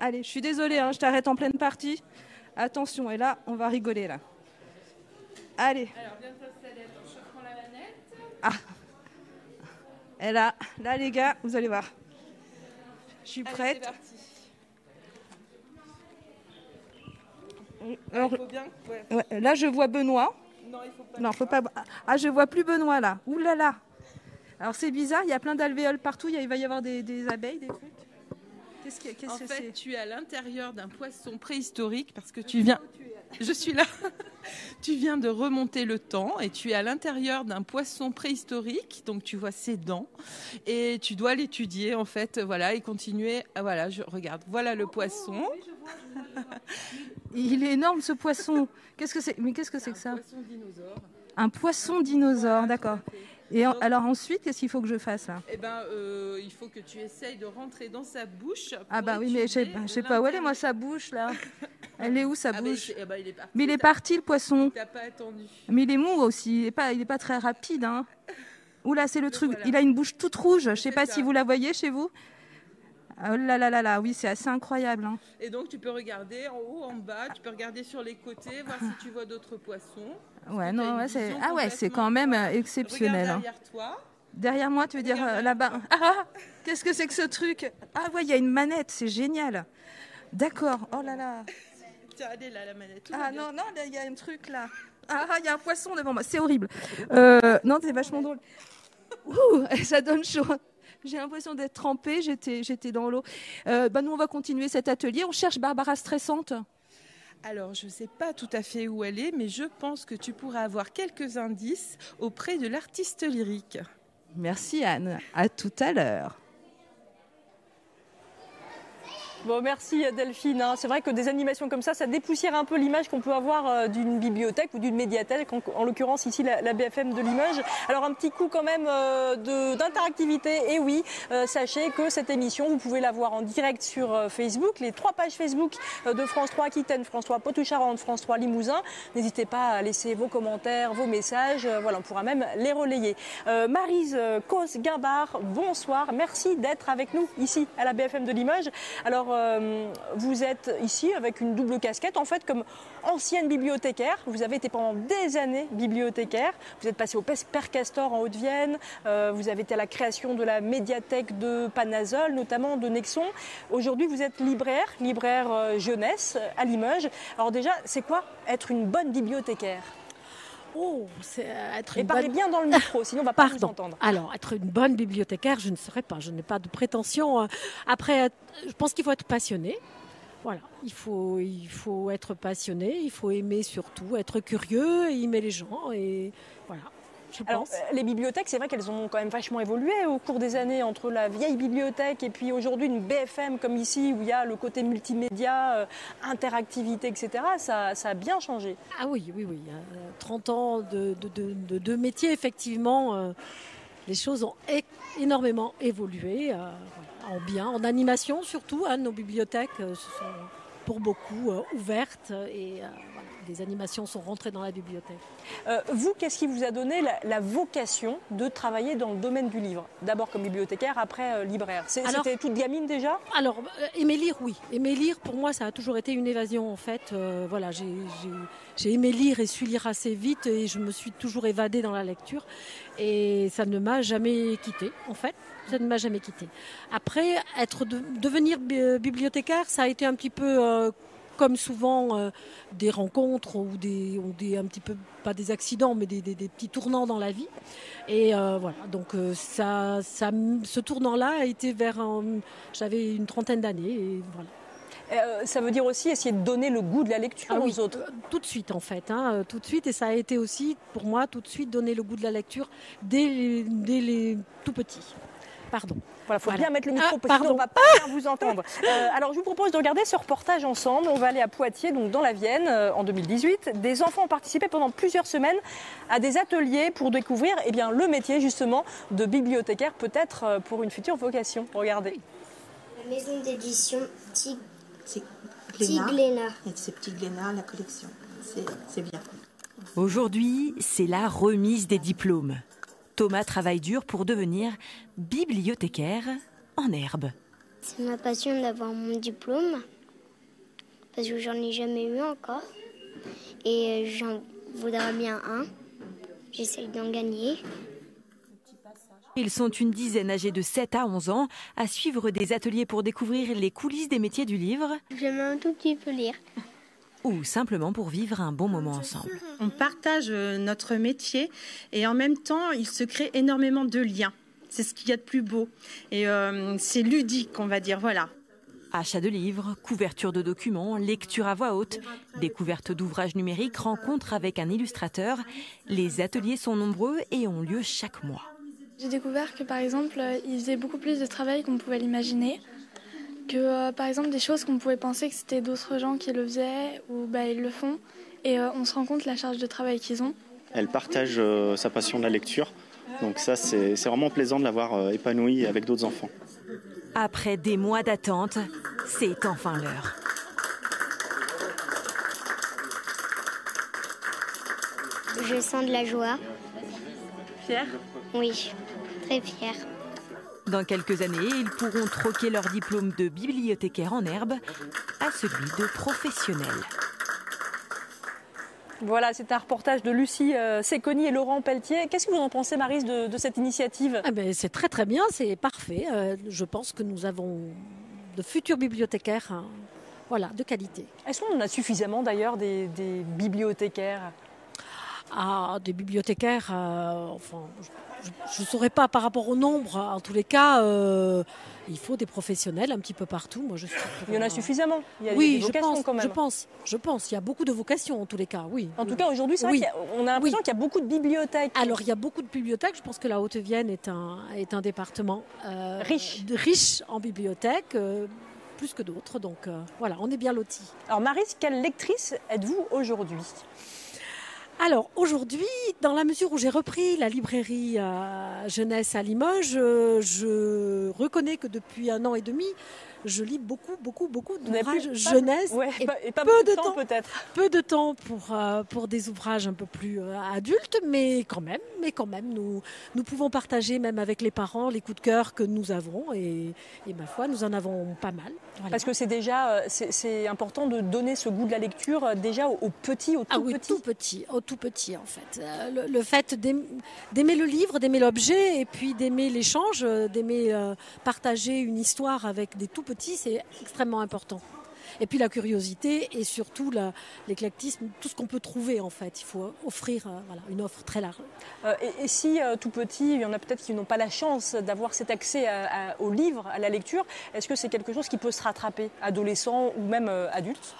Allez, je suis désolée, hein, je t'arrête en pleine partie. Attention, et là, on va rigoler, là. Allez. Alors, bien t'installer, je prends la manette. Ah. Et là, les gars, vous allez voir. Je suis prête. Allez, c'est parti. Alors, il faut bien... ouais, là, je vois Benoît. Non, il faut pas. Non, faut pas. Ah, je vois plus Benoît, là. Ouh là là. Alors c'est bizarre, il y a plein d'alvéoles partout, il va y avoir des abeilles, des trucs. En fait, tu es à l'intérieur d'un poisson préhistorique parce que tu viens... Je suis là. Tu viens de remonter le temps et tu es à l'intérieur d'un poisson préhistorique, donc tu vois ses dents et tu dois l'étudier en fait, voilà, et continuer. Voilà, regarde, voilà le poisson. Oui, je vois. Il est énorme ce poisson. Qu'est-ce que c'est? Mais qu'est-ce que c'est que ça? Un poisson dinosaure. Un poisson dinosaure, d'accord. Et alors ensuite, qu'est-ce qu'il faut que je fasse là? Eh ben, il faut que tu essayes de rentrer dans sa bouche. Ah bah oui, mais je sais pas où elle est, moi, sa bouche, là. Elle est où, sa bouche? Mais il est parti, le poisson. T'as pas attendu. Mais il est mou aussi, il est pas très rapide. Hein. Oula, c'est le truc, il a une bouche toute rouge. Je sais pas si vous la voyez chez vous. Oh là là là là, oui, c'est assez incroyable. Hein. Et donc, tu peux regarder en haut, en bas, tu peux regarder sur les côtés, voir si tu vois d'autres poissons. Ouais, non, ouais, c'est quand même exceptionnel. Regarde derrière toi. Derrière moi, tu veux dire là-bas. Ah, qu'est-ce que c'est que ce truc? Ah ouais, il y a une manette, c'est génial. D'accord, oh là là. Tiens, allez là, la manette. Ah non, non, il y a un truc là. Ah, il y a un poisson devant moi, c'est horrible. Non, c'est vachement drôle. Ouh, ça donne chaud. J'ai l'impression d'être trempée, j'étais dans l'eau. Nous, on va continuer cet atelier. On cherche Barbara stressante. Alors, je ne sais pas tout à fait où elle est, mais je pense que tu pourras avoir quelques indices auprès de l'artiste lyrique. Merci Anne, à tout à l'heure. Bon, merci Delphine. C'est vrai que des animations comme ça dépoussière un peu l'image qu'on peut avoir d'une bibliothèque ou d'une médiathèque, en l'occurrence ici la BFM de Limoges. Alors un petit coup quand même d'interactivité. Et oui, sachez que cette émission, vous pouvez la voir en direct sur Facebook, les 3 pages Facebook de France 3 Aquitaine, France 3 Poitou-Charentes, France 3 Limousin. N'hésitez pas à laisser vos commentaires, vos messages. Voilà, on pourra même les relayer. Maryse Cos-Guimbard, bonsoir. Merci d'être avec nous ici à la BFM de Limoges. Alors, vous êtes ici avec une double casquette, en fait, comme ancienne bibliothécaire. Vous avez été pendant des années bibliothécaire. Vous êtes passé au Père Castor en Haute-Vienne. Vous avez été à la création de la médiathèque de Panazol, notamment de Nexon. Aujourd'hui, vous êtes libraire jeunesse à Limoges. Alors déjà, c'est quoi être une bonne bibliothécaire ? Oh, c'est être une parlez bien dans le micro, sinon on ne va pas vous entendre. Alors, être une bonne bibliothécaire, je ne saurais pas. Je n'ai pas de prétention. Après, je pense qu'il faut être passionné. Voilà, il faut être passionné, il faut aimer surtout, être curieux, et aimer les gens. Et voilà. Alors, les bibliothèques, c'est vrai qu'elles ont quand même vachement évolué au cours des années, entre la vieille bibliothèque et puis aujourd'hui une BFM comme ici où il y a le côté multimédia, interactivité, etc. Ça a bien changé. Ah oui. 30 ans de métier, effectivement, les choses ont énormément évolué, en bien, en animation surtout. Nos bibliothèques se sont pour beaucoup ouvertes et des animations sont rentrées dans la bibliothèque. Vous, qu'est-ce qui vous a donné la vocation de travailler dans le domaine du livre? D'abord comme bibliothécaire, après libraire. C'était toute gamine déjà? Alors, aimer lire, oui. Aimer lire, pour moi, ça a toujours été une évasion, en fait. Voilà, j'ai aimé lire et su lire assez vite et je me suis toujours évadée dans la lecture. Et ça ne m'a jamais quittée, en fait. Ça ne m'a jamais quittée. Après, devenir bibliothécaire, ça a été un petit peu... comme souvent des rencontres ou un petit peu, pas des accidents, mais des petits tournants dans la vie. Et voilà, donc ce tournant-là a été j'avais une trentaine d'années et voilà. Ça veut dire aussi essayer de donner le goût de la lecture aux autres. Tout de suite en fait, tout de suite, et ça a été aussi pour moi tout de suite donner le goût de la lecture dès les tout petits. Pardon. Voilà, faut bien mettre le micro parce que sinon on ne va pas bien vous entendre. Alors je vous propose de regarder ce reportage ensemble. On va aller à Poitiers, donc dans la Vienne, en 2018. Des enfants ont participé pendant plusieurs semaines à des ateliers pour découvrir le métier justement de bibliothécaire, peut-être pour une future vocation. Regardez. La maison d'édition C'est Glénat. Et c'est Petit Glénat, la collection. C'est bien. Aujourd'hui, c'est la remise des diplômes. Thomas travaille dur pour devenir bibliothécaire en herbe. C'est ma passion d'avoir mon diplôme, parce que j'en ai jamais eu encore. Et j'en voudrais bien un. J'essaye d'en gagner. Ils sont une dizaine âgés de 7 à 11 ans à suivre des ateliers pour découvrir les coulisses des métiers du livre. J'aime un tout petit peu lire. Ou simplement pour vivre un bon moment ensemble. On partage notre métier et en même temps, il se crée énormément de liens. C'est ce qu'il y a de plus beau. Et c'est ludique, on va dire, voilà. Achat de livres, couverture de documents, lecture à voix haute, découverte d'ouvrages numériques, rencontres avec un illustrateur. Les ateliers sont nombreux et ont lieu chaque mois. J'ai découvert que par exemple, ils faisaient beaucoup plus de travail qu'on pouvait l'imaginer. Que par exemple des choses qu'on pouvait penser que c'était d'autres gens qui le faisaient ou ils le font et on se rend compte la charge de travail qu'ils ont. Elle partage sa passion de la lecture Donc ça, c'est vraiment plaisant de l'avoir épanoui avec d'autres enfants. Après des mois d'attente, c'est enfin l'heure. Je sens de la joie. Fière ? Oui, très fière. Dans quelques années, ils pourront troquer leur diplôme de bibliothécaire en herbe à celui de professionnel. Voilà, c'est un reportage de Lucie Séconi et Laurent Pelletier. Qu'est-ce que vous en pensez, Maryse, de cette initiative ? C'est très très bien, c'est parfait. Je pense que nous avons de futurs bibliothécaires de qualité. Est-ce qu'on en a suffisamment d'ailleurs des bibliothécaires ? Des bibliothécaires, je ne saurais pas par rapport au nombre. En tous les cas, il faut des professionnels un petit peu partout. Moi, il y en a suffisamment. Il y a des vocations quand même. Je pense. Il y a beaucoup de vocations en tous les cas, oui. En tout cas, aujourd'hui, c'est vrai qu'on a l'impression qu'il y a beaucoup de bibliothèques. Alors, il y a beaucoup de bibliothèques. Je pense que la Haute-Vienne est un département riche en bibliothèques. Plus que d'autres. Donc, on est bien lotis. Alors, Maryse, quelle lectrice êtes-vous aujourd'hui ? Alors aujourd'hui, dans la mesure où j'ai repris la librairie jeunesse à Limoges, je reconnais que depuis 1 an et demi, je lis beaucoup d'ouvrages jeunesse et pas peu de temps peut-être. Peu de temps pour des ouvrages un peu plus adultes, mais quand même nous pouvons partager même avec les parents les coups de cœur que nous avons et ma foi nous en avons pas mal. Voilà. Parce que c'est déjà c'est important de donner ce goût de la lecture déjà aux petits, aux tout petits. Au tout petit en fait. Le fait d'aimer le livre, d'aimer l'objet et puis d'aimer l'échange, d'aimer partager une histoire avec des tout petits, c'est extrêmement important. Et puis la curiosité et surtout l'éclectisme, tout ce qu'on peut trouver en fait. Il faut offrir une offre très large. Et si tout petit, il y en a peut-être qui n'ont pas la chance d'avoir cet accès au livre, à la lecture, est-ce que c'est quelque chose qui peut se rattraper, adolescent ou même adulte ?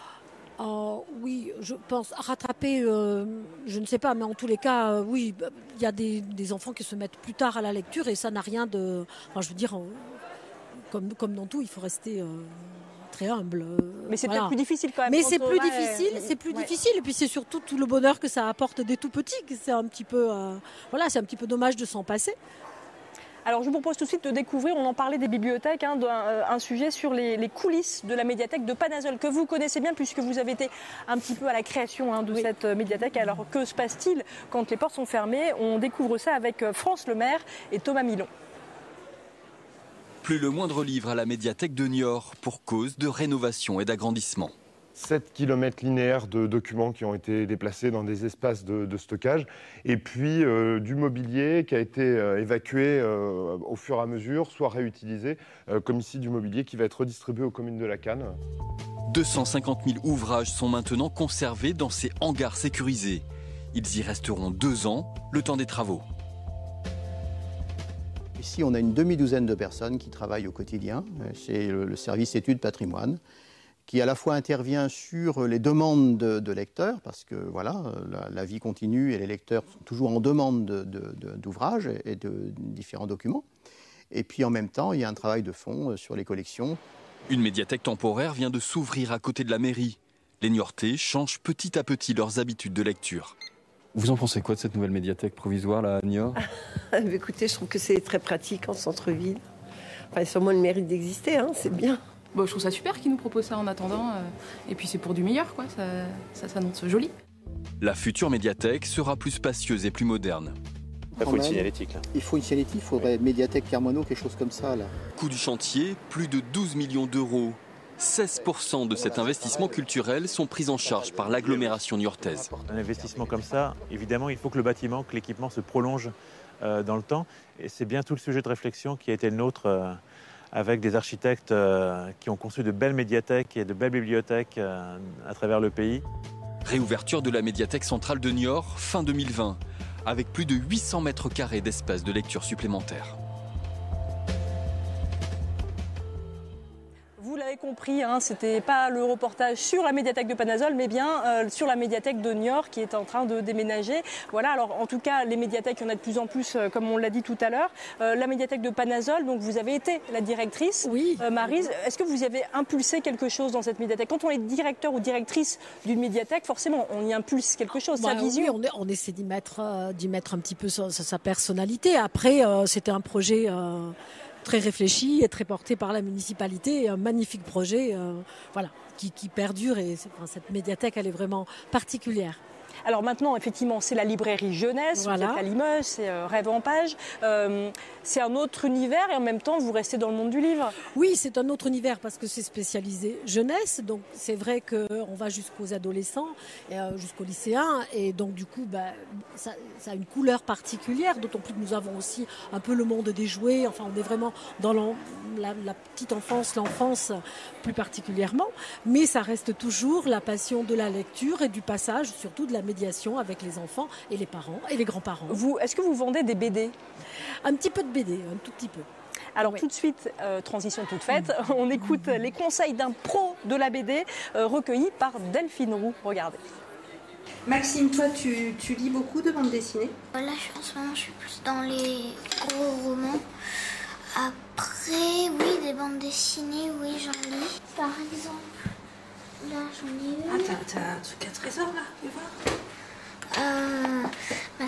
Oui, je pense rattraper, je ne sais pas, mais en tous les cas, oui, il y a des enfants qui se mettent plus tard à la lecture et ça n'a rien de... Enfin, je veux dire, comme dans tout, il faut rester très humble. Mais c'est peut-être plus difficile quand même. Mais c'est plus difficile, et puis c'est surtout tout le bonheur que ça apporte des tout petits. C'est un petit peu, c'est un petit peu dommage de s'en passer. Alors je vous propose tout de suite de découvrir, on en parlait des bibliothèques, un sujet sur les coulisses de la médiathèque de Panazol, que vous connaissez bien puisque vous avez été un petit peu à la création de cette médiathèque. Alors que se passe-t-il quand les portes sont fermées ? On découvre ça avec France Lemaire et Thomas Milon. Plus le moindre livre à la médiathèque de Niort pour cause de rénovation et d'agrandissement. 7 km linéaires de documents qui ont été déplacés dans des espaces de stockage et puis du mobilier qui a été évacué au fur et à mesure, soit réutilisé, comme ici du mobilier qui va être redistribué aux communes de la Canne. 250 000 ouvrages sont maintenant conservés dans ces hangars sécurisés. Ils y resteront 2 ans, le temps des travaux. Ici, on a une demi-douzaine de personnes qui travaillent au quotidien. C'est le service études patrimoine, qui à la fois intervient sur les demandes de lecteurs, parce que la vie continue et les lecteurs sont toujours en demande d'ouvrages et de différents documents. Et puis en même temps, il y a un travail de fond sur les collections. Une médiathèque temporaire vient de s'ouvrir à côté de la mairie. Les Niortais changent petit à petit leurs habitudes de lecture. Vous en pensez quoi de cette nouvelle médiathèque provisoire là, à Niort ? Écoutez, je trouve que c'est très pratique en centre-ville. Enfin, c'est sûrement le mérite d'exister, c'est bien. Bon, je trouve ça super qu'ils nous proposent ça en attendant. Et puis c'est pour du meilleur, quoi. Ça s'annonce joli. La future médiathèque sera plus spacieuse et plus moderne. Il faut une signalétique là. Il faut une signalétique, il faudrait médiathèque Carmono, quelque chose comme ça là. Coût du chantier, plus de 12 millions d'euros. 16% de cet investissement culturel sont pris en charge par l'agglomération niortaise. Un investissement comme ça, évidemment, il faut que le bâtiment, que l'équipement se prolonge dans le temps. Et c'est bien tout le sujet de réflexion qui a été le nôtre avec des architectes qui ont conçu de belles médiathèques et de belles bibliothèques à travers le pays. Réouverture de la médiathèque centrale de Niort fin 2020, avec plus de 800 mètres carrés d'espace de lecture supplémentaires. Vous l'avez compris, hein, c'était pas le reportage sur la médiathèque de Panazol, mais bien sur la médiathèque de Niort qui est en train de déménager. Voilà, alors en tout cas, les médiathèques, il y en a de plus en plus, comme on l'a dit tout à l'heure. La médiathèque de Panazol, donc vous avez été la directrice. Oui. Maryse, est-ce que vous avez impulsé quelque chose dans cette médiathèque? Quand on est directeur ou directrice d'une médiathèque, forcément, on y impulse quelque chose, sa vision. Oui, on essaie d'y mettre un petit peu sa personnalité. Après, c'était un projet très réfléchi et très porté par la municipalité, un magnifique projet voilà, qui perdure et cette médiathèque elle est vraiment particulière. Alors maintenant, effectivement, c'est la librairie jeunesse, voilà. Vous êtes à Limoges, c'est Rêve en page. C'est un autre univers et en même temps, vous restez dans le monde du livre. Oui, c'est un autre univers parce que c'est spécialisé jeunesse. Donc c'est vrai qu'on va jusqu'aux adolescents, jusqu'aux lycéens. Et donc du coup, ça a une couleur particulière, d'autant plus que nous avons aussi un peu le monde des jouets. Enfin, on est vraiment dans la petite enfance, l'enfance plus particulièrement. Mais ça reste toujours la passion de la lecture et du passage, surtout de la médiation avec les enfants et les parents et les grands-parents. Est-ce que vous vendez des BD? Un petit peu de BD, un tout petit peu. Alors tout de suite, transition toute faite, on écoute les conseils d'un pro de la BD recueillis par Delphine Roux. Regardez. Maxime, toi tu lis beaucoup de bandes dessinées? Là en ce moment je suis plus dans les gros romans. Après, oui, des bandes dessinées, oui j'en lis. Par exemple, là j'en ai une. Ah, t'as un truc à trésor là, viens voir.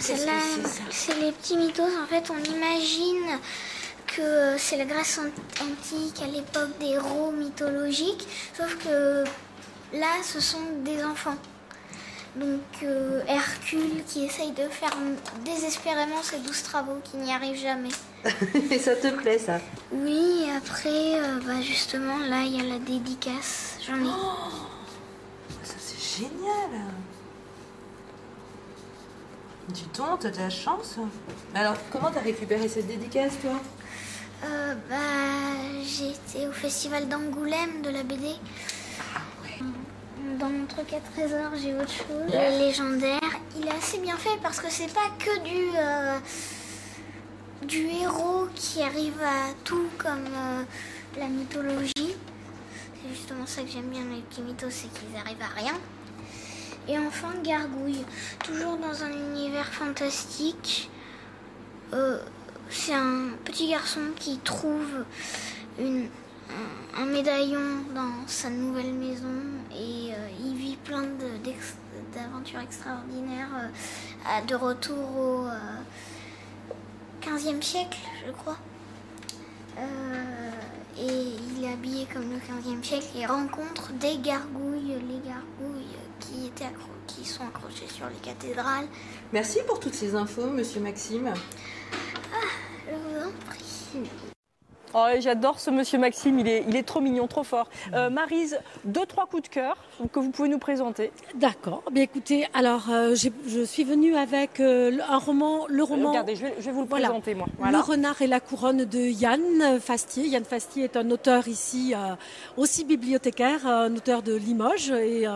Celle-là, c'est les petits mythos. En fait, on imagine que c'est la Grèce antique à l'époque des héros mythologiques, sauf que là, ce sont des enfants. Donc Hercule qui essaye de faire désespérément ses 12 travaux, qui n'y arrive jamais. Et ça te plaît ça? Oui, après, justement, là, il y a la dédicace. J'en ai. Oh, ça c'est génial! Dis donc, t'as de la chance. Alors, comment t'as récupéré cette dédicace, toi? J'ai été au festival d'Angoulême de la BD. Dans mon truc à trésor, j'ai autre chose. Le légendaire. Il est assez bien fait parce que c'est pas que du héros qui arrive à tout comme la mythologie. C'est justement ça que j'aime bien les petits mythos, c'est qu'ils arrivent à rien. Et enfin, Gargouille, toujours dans un univers fantastique. C'est un petit garçon qui trouve un médaillon dans sa nouvelle maison et il vit plein d'aventures extraordinaires de retour au 15e siècle, je crois. Et il est habillé comme le 15e siècle et rencontre des gargouilles, les gargouilles qui sont accrochées sur les cathédrales. Merci pour toutes ces infos, monsieur Maxime. Je vous en prie. Oh, j'adore ce monsieur Maxime, il est trop mignon, trop fort. Maryse, 2-3 coups de cœur que vous pouvez nous présenter. D'accord. Bien écoutez, alors je suis venue avec un roman, le roman. Regardez, je vais vous le présenter moi. Voilà. Le renard et la couronne de Yann Fastier. Yann Fastier est un auteur ici, aussi bibliothécaire, un auteur de Limoges et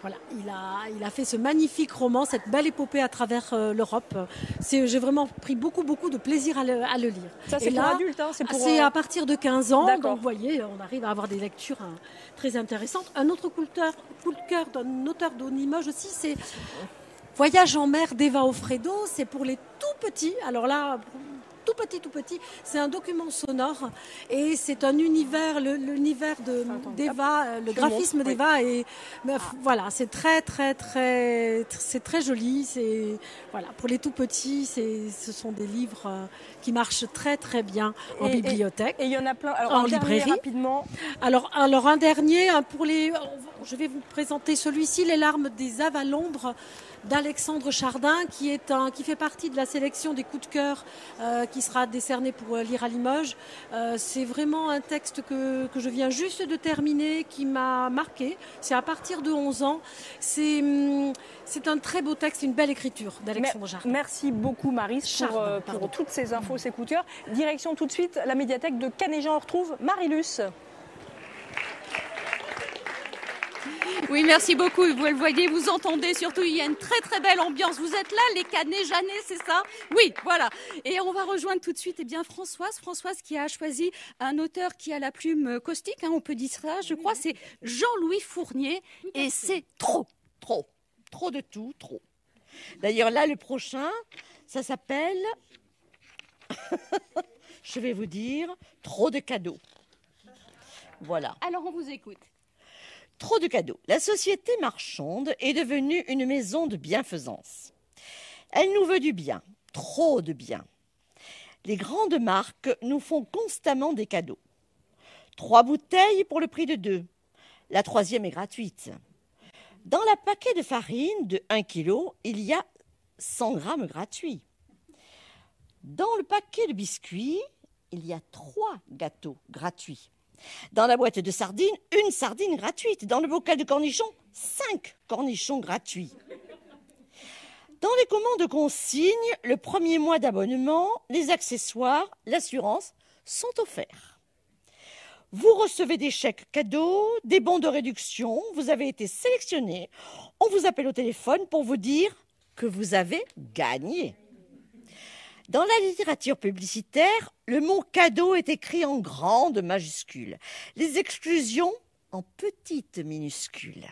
voilà, il a fait ce magnifique roman, cette belle épopée à travers l'Europe. J'ai vraiment pris beaucoup de plaisir à le lire. Ça c'est pour adultes, hein, c'est pour. C'est à partir de 15 ans, D'accord. donc vous voyez, on arrive à avoir des lectures très intéressantes. Un autre coup de cœur d'un auteur de Limoges aussi, c'est Voyage en mer d'Eva Offredo. C'est pour les tout petits. Alors là, tout petit. C'est un document sonore et c'est un univers, l'univers d'Eva, le graphisme d'Eva et voilà, c'est c'est très joli. C'est voilà, pour les tout petits, ce sont des livres qui marchent très bien en bibliothèque. Et il y en a plein. Alors, en librairie rapidement. Alors un dernier pour les. Je vais vous présenter celui-ci, Les larmes des Aves à l'ombre, d'Alexandre Chardin, qui fait partie de la sélection des coups de cœur qui sera décerné pour lire à Limoges. C'est vraiment un texte que je viens juste de terminer, qui m'a marqué. C'est à partir de 11 ans. C'est un très beau texte, une belle écriture d'Alexandre Chardin. Merci beaucoup Maryse pour toutes ces infos, ces coups de cœur. Direction tout de suite la médiathèque de Canéjan. On retrouve Marie-Luce. Oui, merci beaucoup. Vous le voyez, vous entendez, surtout, il y a une très très belle ambiance. Vous êtes là, les Canet-Jeannet, c'est ça? Oui, voilà. Et on va rejoindre tout de suite Françoise. Françoise qui a choisi un auteur qui a la plume caustique, on peut dire ça, je crois, c'est Jean-Louis Fournier. Et c'est trop de tout, trop. D'ailleurs, là, le prochain, ça s'appelle, je vais vous dire, Trop de cadeaux. Voilà. Alors, on vous écoute. Trop de cadeaux. La société marchande est devenue une maison de bienfaisance. Elle nous veut du bien, trop de bien. Les grandes marques nous font constamment des cadeaux. 3 bouteilles pour le prix de 2. La 3e est gratuite. Dans la paquet de farine de 1 kg, il y a 100 grammes gratuits. Dans le paquet de biscuits, il y a 3 gâteaux gratuits. Dans la boîte de sardines, 1 sardine gratuite. Dans le bocal de cornichons, 5 cornichons gratuits. Dans les commandes consignes, le 1er mois d'abonnement, les accessoires, l'assurance sont offerts. Vous recevez des chèques cadeaux, des bons de réduction, vous avez été sélectionné. On vous appelle au téléphone pour vous dire que vous avez gagné. Dans la littérature publicitaire, le mot cadeau est écrit en grande majuscule, les exclusions en petites minuscules.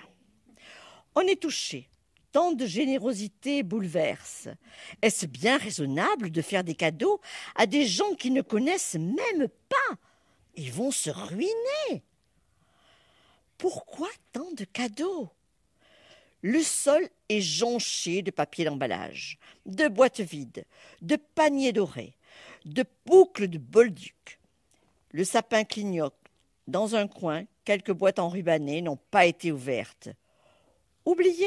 On est touché, tant de générosité bouleverse. Est-ce bien raisonnable de faire des cadeaux à des gens qui ne connaissent même pas? Ils vont se ruiner. Pourquoi tant de cadeaux? Le sol est jonché de papier d'emballage, de boîtes vides, de paniers dorés, de boucles de bolduc. Le sapin clignote. Dans un coin, quelques boîtes enrubannées n'ont pas été ouvertes. Oubliées?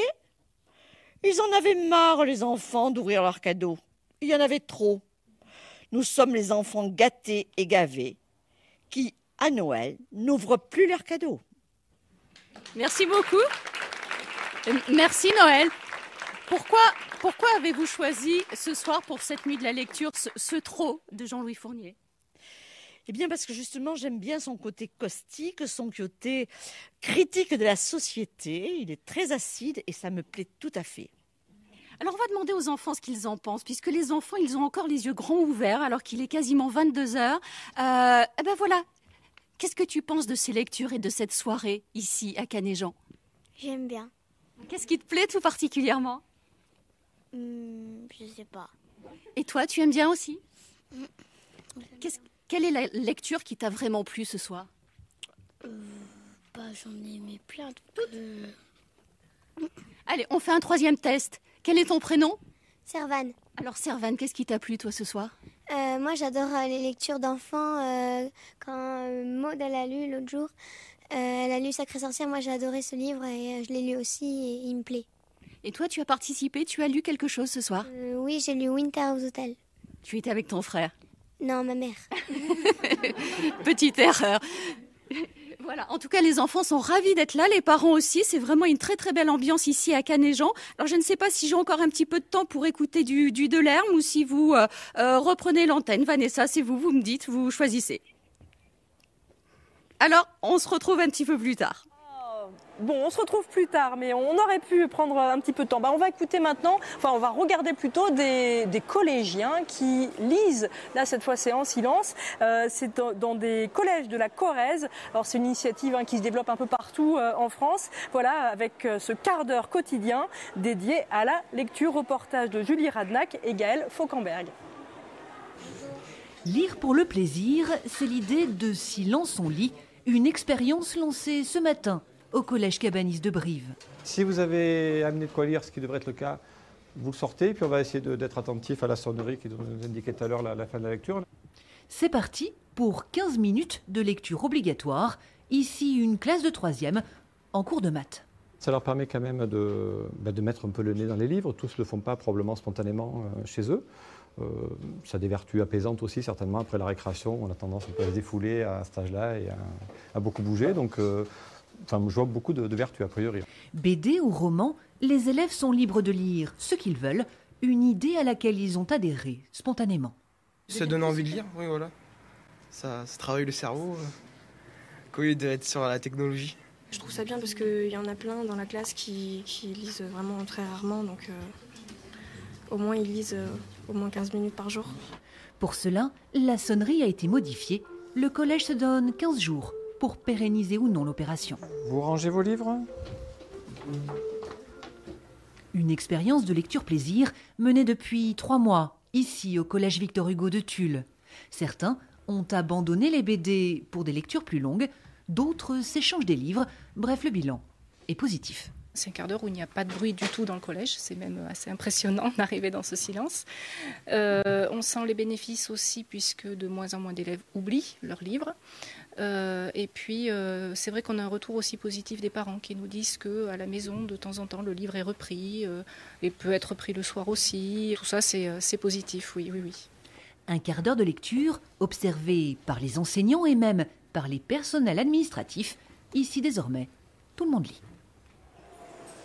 Ils en avaient marre, les enfants, d'ouvrir leurs cadeaux. Il y en avait trop. Nous sommes les enfants gâtés et gavés qui, à Noël, n'ouvrent plus leurs cadeaux. Merci beaucoup. Merci Noël. Pourquoi avez-vous choisi ce soir pour cette nuit de la lecture ce trop de Jean-Louis Fournier? Eh bien parce que justement j'aime bien son côté caustique, son côté critique de la société. Il est très acide et ça me plaît tout à fait. Alors on va demander aux enfants ce qu'ils en pensent, puisque les enfants ils ont encore les yeux grands ouverts alors qu'il est quasiment 22h. Eh ben voilà, qu'est-ce que tu penses de ces lectures et de cette soirée ici à Canet-Jean? J'aime bien. Qu'est-ce qui te plaît tout particulièrement? Je sais pas. Et toi, tu aimes bien aussi? Quelle est la lecture qui t'a vraiment plu ce soir? J'en ai aimé plein. Allez, on fait un 3e test. Quel est ton prénom? Servane. Alors Servane, qu'est-ce qui t'a plu toi ce soir? Moi j'adore les lectures d'enfants. Quand Maud elle a lu l'autre jour, elle a lu Sacrée Sorcière. Moi j'ai adoré ce livre et je l'ai lu aussi et il me plaît. Et toi tu as participé, tu as lu quelque chose ce soir? Oui, j'ai lu Winter House Hotel. Tu étais avec ton frère? Non, ma mère. Petite erreur. Voilà, en tout cas les enfants sont ravis d'être là, les parents aussi, c'est vraiment une très très belle ambiance ici à Canet-Jean. Alors je ne sais pas si j'ai encore un petit peu de temps pour écouter du Delerme ou si vous reprenez l'antenne. Vanessa, c'est vous me dites, vous choisissez. Alors, on se retrouve un petit peu plus tard. Bon, on se retrouve plus tard, mais on aurait pu prendre un petit peu de temps. On va écouter maintenant, on va regarder plutôt des collégiens qui lisent. Là, cette fois, c'est en silence. C'est dans des collèges de la Corrèze. Alors, c'est une initiative qui se développe un peu partout en France. Voilà, avec ce quart d'heure quotidien dédié à la lecture. Reportage de Julie Radnac et Gaëlle Fauquemberg. Lire pour le plaisir, c'est l'idée de Silence on lit, une expérience lancée ce matin au collège Cabanis de Brive. Si vous avez amené de quoi lire, ce qui devrait être le cas, vous le sortez, puis on va essayer d'être attentif à la sonnerie qui nous indiquait tout à l'heure la fin de la lecture. C'est parti pour 15 minutes de lecture obligatoire. Ici, une classe de 3e en cours de maths. Ça leur permet quand même de mettre un peu le nez dans les livres. Tous ne le font pas probablement spontanément chez eux. Ça a des vertus apaisantes aussi, certainement. Après la récréation, on a tendance un peu à se défouler à cet âge-là et à beaucoup bouger. Donc, je vois beaucoup de vertus a priori. BD ou roman, les élèves sont libres de lire ce qu'ils veulent, une idée à laquelle ils ont adhéré spontanément. Ça donne envie de lire, oui voilà. Ça travaille le cerveau, qu'au lieu d'être sur la technologie. Je trouve ça bien parce qu'il y en a plein dans la classe qui lisent vraiment très rarement, donc au moins ils lisent au moins 15 minutes par jour. Pour cela, la sonnerie a été modifiée. Le collège se donne 15 jours pour pérenniser ou non l'opération. Vous rangez vos livres ? Une expérience de lecture plaisir menée depuis 3 mois, ici au collège Victor Hugo de Tulle. Certains ont abandonné les BD pour des lectures plus longues, d'autres s'échangent des livres. Bref, le bilan est positif. C'est un quart d'heure où il n'y a pas de bruit du tout dans le collège. C'est même assez impressionnant d'arriver dans ce silence. On sent les bénéfices aussi puisque de moins en moins d'élèves oublient leurs livres. Et puis, c'est vrai qu'on a un retour aussi positif des parents qui nous disent qu'à la maison, de temps en temps, le livre est repris et peut être repris le soir aussi. Tout ça, c'est positif, oui. Un quart d'heure de lecture observé par les enseignants et même par les personnels administratifs. Ici, désormais, tout le monde lit.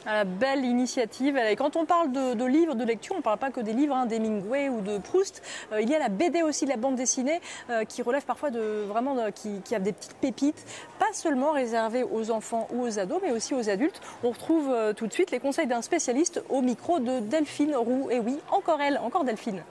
La belle initiative. Et quand on parle de livres, de lecture, on ne parle pas que des livres d'Hemingway ou de Proust. Il y a la BD aussi, la bande dessinée, qui relève parfois qui a des petites pépites, pas seulement réservées aux enfants ou aux ados, mais aussi aux adultes. On retrouve tout de suite les conseils d'un spécialiste au micro de Delphine Roux. Et oui, encore elle, encore Delphine.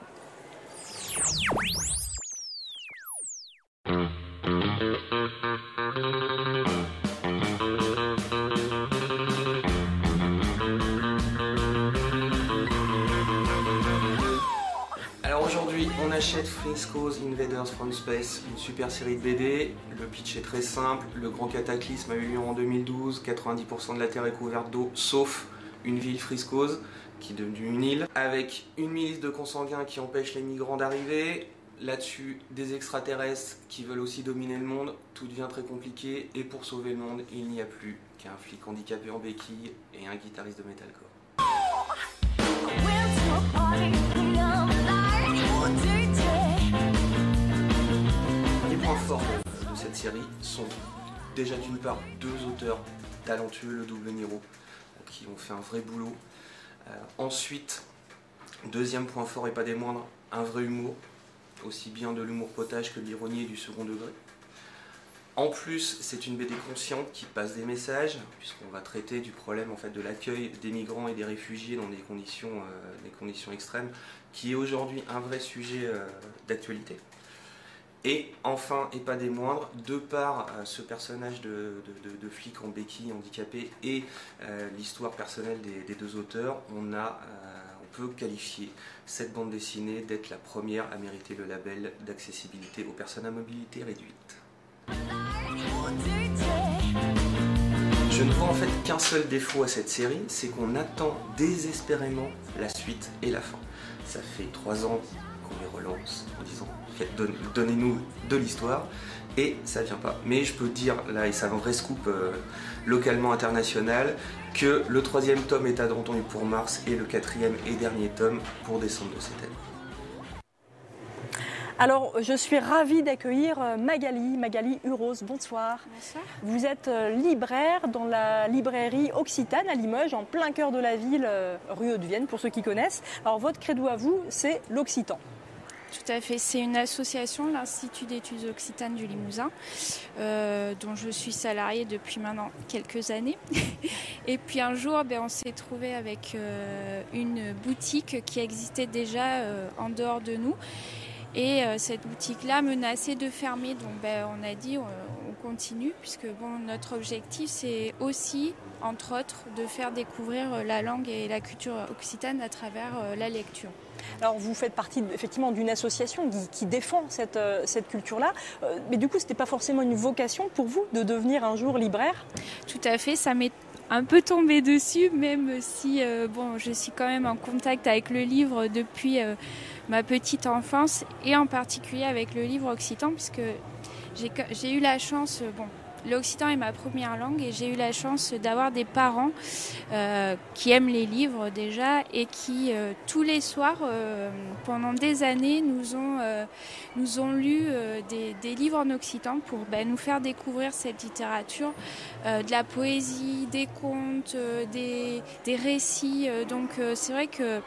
Alors aujourd'hui, on achète Frisco's Invaders from Space, une super série de BD. Le pitch est très simple, le grand cataclysme a eu lieu en 2012, 90% de la Terre est couverte d'eau, sauf une ville Frisco's, qui est devenue une île, avec une milice de consanguins qui empêche les migrants d'arriver. Là-dessus, des extraterrestres qui veulent aussi dominer le monde. Tout devient très compliqué et pour sauver le monde, il n'y a plus qu'un flic handicapé en béquille et un guitariste de metalcore. Les points forts de cette série sont déjà d'une part 2 auteurs talentueux, le double Niro, qui ont fait un vrai boulot. Ensuite, deuxième point fort et pas des moindres, un vrai humour. Aussi bien de l'humour potage que de l'ironie et du second degré. En plus, c'est une BD consciente qui passe des messages, puisqu'on va traiter du problème en fait, de l'accueil des migrants et des réfugiés dans des conditions extrêmes, qui est aujourd'hui un vrai sujet d'actualité. Et enfin, et pas des moindres, de par ce personnage de flic en béquille handicapé et l'histoire personnelle des 2 auteurs, on peut qualifier cette bande dessinée d'être la première à mériter le label d'accessibilité aux personnes à mobilité réduite. Je ne vois en fait qu'un seul défaut à cette série, c'est qu'on attend désespérément la suite et la fin. Ça fait 3 ans qu'on les relance en disant donnez-nous de l'histoire et ça vient pas. Mais je peux dire là, et c'est un vrai scoop localement international, que le 3e tome est attendu pour mars et le 4e et dernier tome pour décembre de cette année. Alors, je suis ravie d'accueillir Magali Uros. Bonsoir. Bonsoir. Vous êtes libraire dans la librairie Occitane à Limoges, en plein cœur de la ville, rue Haute-Vienne, pour ceux qui connaissent. Alors, votre credo à vous, c'est l'Occitan. Tout à fait, c'est une association, l'Institut d'études occitanes du Limousin, dont je suis salariée depuis maintenant quelques années. Et puis un jour, on s'est trouvé avec une boutique qui existait déjà en dehors de nous. Et cette boutique-là menaçait de fermer, donc on a dit on continue, puisque notre objectif c'est aussi, entre autres, de faire découvrir la langue et la culture occitane à travers la lecture. Alors vous faites partie effectivement d'une association qui défend cette culture-là, mais du coup c'était pas forcément une vocation pour vous de devenir un jour libraire ? Tout à fait, ça m'est un peu tombé dessus, même si je suis quand même en contact avec le livre depuis ma petite enfance et en particulier avec le livre occitan, puisque j'ai eu la chance, l'occitan est ma première langue et j'ai eu la chance d'avoir des parents qui aiment les livres déjà et qui tous les soirs pendant des années nous ont lu des livres en occitan pour nous faire découvrir cette littérature, de la poésie, des contes, des récits. Donc c'est vrai que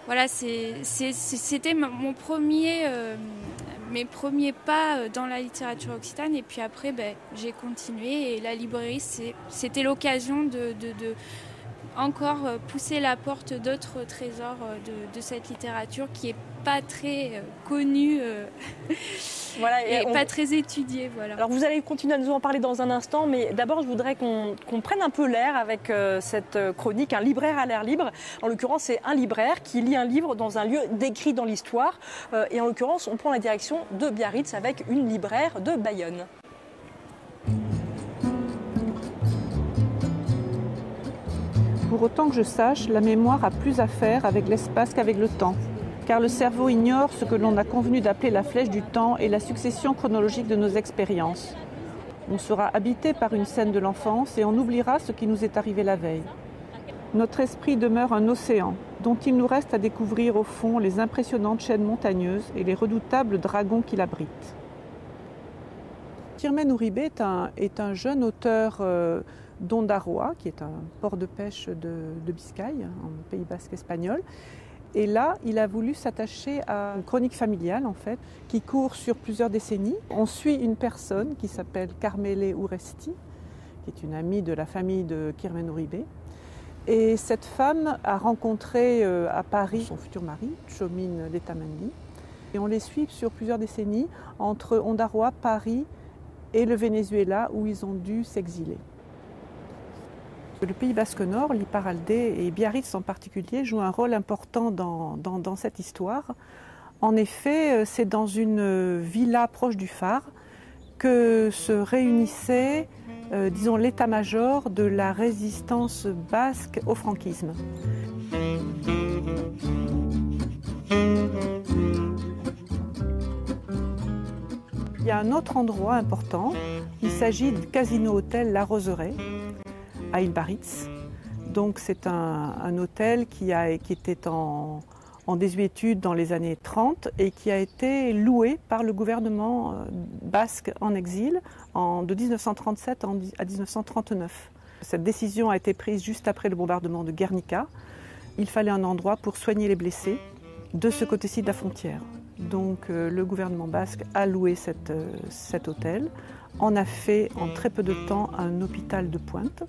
voilà, c'était mon premier, mes premiers pas dans la littérature occitane. Et puis après, j'ai continué. Et la librairie, c'était l'occasion de encore pousser la porte d'autres trésors de cette littérature qui n'est pas très connue voilà, et pas très étudiée. Voilà. Alors vous allez continuer à nous en parler dans un instant, mais d'abord je voudrais qu'on prenne un peu l'air avec cette chronique, un libraire à l'air libre. En l'occurrence, c'est un libraire qui lit un livre dans un lieu décrit dans l'histoire. Et en l'occurrence, on prend la direction de Biarritz avec une libraire de Bayonne. Pour autant que je sache, la mémoire a plus à faire avec l'espace qu'avec le temps, car le cerveau ignore ce que l'on a convenu d'appeler la flèche du temps et la succession chronologique de nos expériences. On sera habité par une scène de l'enfance et on oubliera ce qui nous est arrivé la veille. Notre esprit demeure un océan, dont il nous reste à découvrir au fond les impressionnantes chaînes montagneuses et les redoutables dragons qui l'abritent. Kirmen Uribe est un jeune auteur d'Ondarroa, qui est un port de pêche de Biscaye, en Pays basque espagnol. Et là, il a voulu s'attacher à une chronique familiale, en fait, qui court sur plusieurs décennies. On suit une personne qui s'appelle Carmele Uresti, qui est une amie de la famille de Kirmen Uribe. Et cette femme a rencontré à Paris son futur mari, Tchomine Letamendi. Et on les suit sur plusieurs décennies entre Ondarroa, Paris et le Venezuela, où ils ont dû s'exiler. Le Pays basque Nord, l'Iparralde et Biarritz en particulier jouent un rôle important dans cette histoire. En effet, c'est dans une villa proche du phare que se réunissait, disons, l'état-major de la résistance basque au franquisme. Il y a un autre endroit important, il s'agit du casino-hôtel La Roseraie, à Biarritz. Donc c'est un hôtel qui était en désuétude dans les années 30 et qui a été loué par le gouvernement basque en exil de 1937 à 1939. Cette décision a été prise juste après le bombardement de Guernica. Il fallait un endroit pour soigner les blessés de ce côté-ci de la frontière. Donc le gouvernement basque a loué cet hôtel, en a fait en très peu de temps un hôpital de pointe.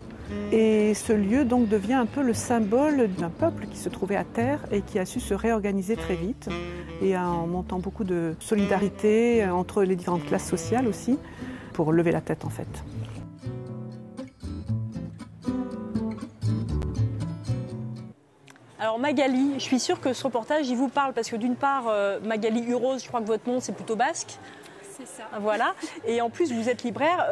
Et ce lieu donc devient un peu le symbole d'un peuple qui se trouvait à terre et qui a su se réorganiser très vite et en montant beaucoup de solidarité entre les différentes classes sociales aussi pour lever la tête en fait. Alors Magali, je suis sûre que ce reportage, il vous parle parce que d'une part, Magali Urose, je crois que votre nom c'est plutôt basque. C'est ça. Voilà. Et en plus, vous êtes libraire.